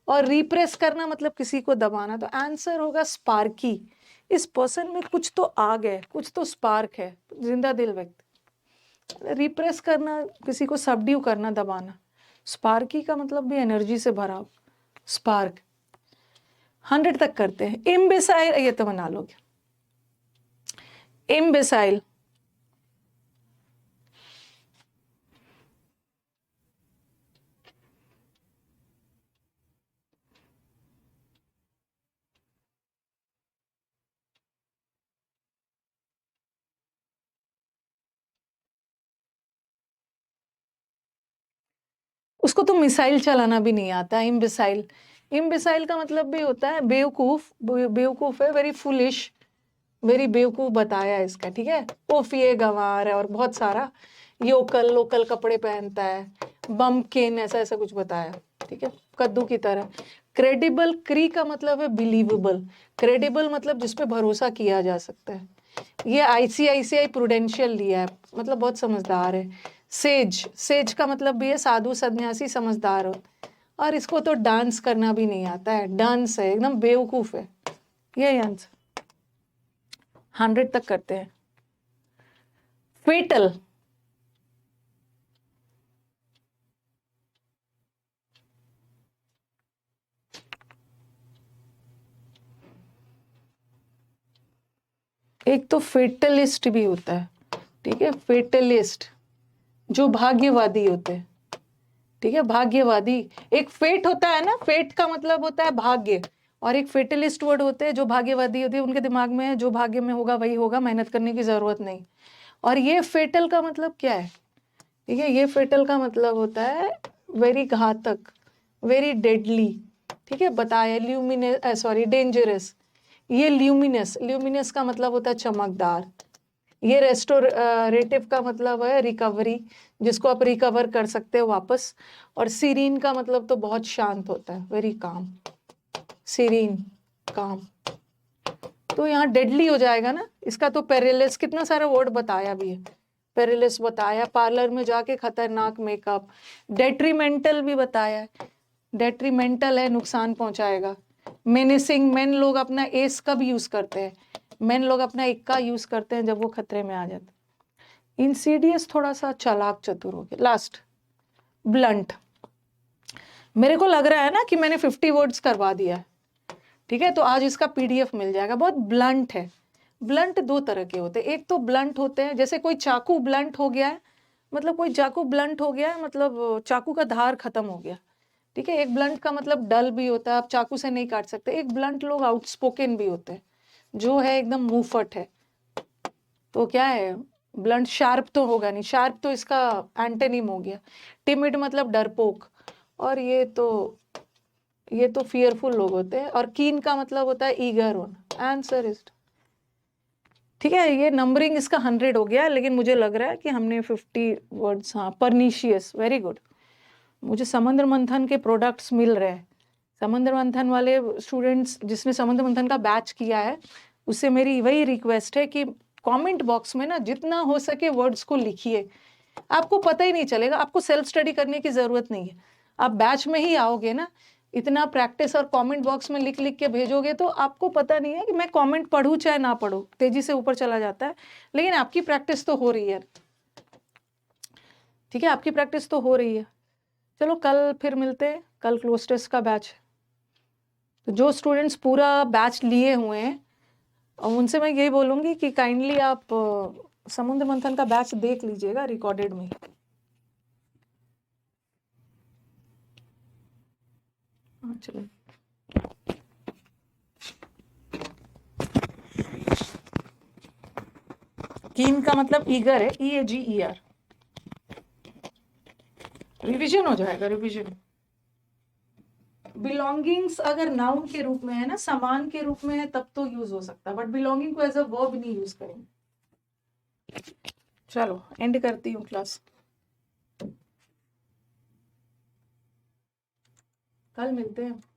और रिप्रेस करना मतलब किसी को दबाना, तो आंसर होगा स्पार्की। इस पर्सन में कुछ तो आग है, कुछ तो स्पार्क है, जिंदा दिल व्यक्ति। रिप्रेस करना, किसी को सबड्यू करना, दबाना। स्पार्की का मतलब भी एनर्जी से भरा हो, स्पार्क। 100 तक करते हैं। इम्बिसाइल, ये तो बना लोगे। इम्बिसाइल, उसको तो मिसाइल चलाना भी नहीं आता। इम्बिसाइल, इम्बिसाइल का मतलब भी होता है बेवकूफ, बेवकूफ है, वेरी फुलिश, वेरी बेवकूफ बताया है इसका। ठीक है, उफ ये गंवार है, और बहुत सारा। योकल, लोकल कपड़े पहनता है, बम्पकिन, ऐसा ऐसा कुछ बताया। ठीक है, कद्दू की तरह। क्रेडिबल, क्री का मतलब है बिलीवेबल। क्रेडिबल मतलब जिसपे भरोसा किया जा सकता है। ये आईसीआईसीआई प्रूडेंशियल लिया है, मतलब बहुत समझदार है। सेज, सेज का मतलब भी है साधु, सन्यासी, समझदार हो। और इसको तो डांस करना भी नहीं आता है, डांस है, एकदम बेवकूफ है। यही आंसर। 100 तक करते हैं। फेटल, एक तो फेटलिस्ट भी होता है। ठीक है, फेटलिस्ट जो भाग्यवादी होते हैं। ठीक है, भाग्यवादी। एक फेट होता है ना, फेट का मतलब होता है भाग्य। और एक फेटलिस्ट वर्ड होते हैं जो भाग्यवादी होते हैं, उनके दिमाग में है जो भाग्य में होगा वही होगा, मेहनत करने की जरूरत नहीं। और ये फेटल का मतलब क्या है? ठीक है, ये फेटल का मतलब होता है वेरी घातक, वेरी डेडली। ठीक है, बताया। Luminous, sorry, dangerous. ये ल्यूमिनस, ल्यूमिनस का मतलब होता है चमकदार। ये रेस्टोरेटिव का मतलब है रिकवरी, जिसको आप रिकवर कर सकते हो वापस। और सीरीन का मतलब तो बहुत शांत होता है, वेरी काम। सीरीन, काम। तो यहाँ डेडली हो जाएगा ना इसका। तो पेरिलस, कितना सारा वर्ड बताया भी है। पेरिलस बताया, पार्लर में जाके खतरनाक मेकअप। डेट्रीमेंटल भी बताया है, डेट्रीमेंटल है, नुकसान पहुंचाएगा। मेनेसिंग, मेन लोग अपना एस कब यूज करते हैं? मेन लोग अपना इक्का यूज करते हैं जब वो खतरे में आ जाते हैं। इंसीडियस थोड़ा सा चालाक चतुर हो गया। Last, blunt. मेरे को लग रहा है ना कि मैंने 50 वर्ड्स करवा दिया है। ठीक है, तो आज इसका पीडीएफ मिल जाएगा। बहुत ब्लंट है। ब्लंट दो तरह के होते हैं। एक तो ब्लंट होते हैं जैसे कोई चाकू ब्लंट हो गया है, मतलब कोई चाकू ब्लंट हो गया है, मतलब चाकू का धार खत्म हो गया। ठीक है, एक ब्लंट का मतलब डल भी होता है, आप चाकू से नहीं काट सकते। एक ब्लंट लोग आउटस्पोकन भी होते हैं, जो है एकदम मुंहफट है। तो क्या है, ब्लंट शार्प तो होगा नहीं, शार्प तो इसका एंटोनिम हो गया। टिमिड मतलब डरपोक, और ये तो फियरफुल लोग होते हैं। और कीन का मतलब होता है ईगर होना। आंसर इज, ठीक है, ये नंबरिंग इसका 100 हो गया, लेकिन मुझे लग रहा है कि हमने 50 वर्ड्स, हाँ परनीशियस, वेरी गुड। मुझे समुद्र मंथन के प्रोडक्ट्स मिल रहे हैं। समुद्र मंथन वाले स्टूडेंट्स जिसने समुद्र मंथन का बैच किया है, उससे मेरी वही रिक्वेस्ट है कि कमेंट बॉक्स में ना जितना हो सके वर्ड्स को लिखिए। आपको पता ही नहीं चलेगा, आपको सेल्फ स्टडी करने की जरूरत नहीं है। आप बैच में ही आओगे ना, इतना प्रैक्टिस और कमेंट बॉक्स में लिख लिख के भेजोगे तो आपको पता नहीं है कि मैं कमेंट पढूं चाहे ना पढूं, तेजी से ऊपर चला जाता है। लेकिन आपकी प्रैक्टिस तो हो रही है, ठीक है, आपकी प्रैक्टिस तो हो रही है। चलो कल फिर मिलते हैं, कल क्लोज टेस्ट का बैच है। तो जो स्टूडेंट्स पूरा बैच लिए हुए हैं उनसे मैं यही बोलूंगी कि काइंडली आप समुद्र मंथन का बैच देख लीजिएगा रिकॉर्डेड में। चलो, कीन का मतलब ईगर है, EAGER। रिवीजन हो जाएगा, रिवीजन। बिलोंगिंग्स अगर नाउन के रूप में है ना, समान के रूप में है, तब तो यूज हो सकता है, बट बिलोंगिंग को एज अ वर्ब नहीं यूज करेंगे। चलो एंड करती हूँ क्लास, कल मिलते हैं।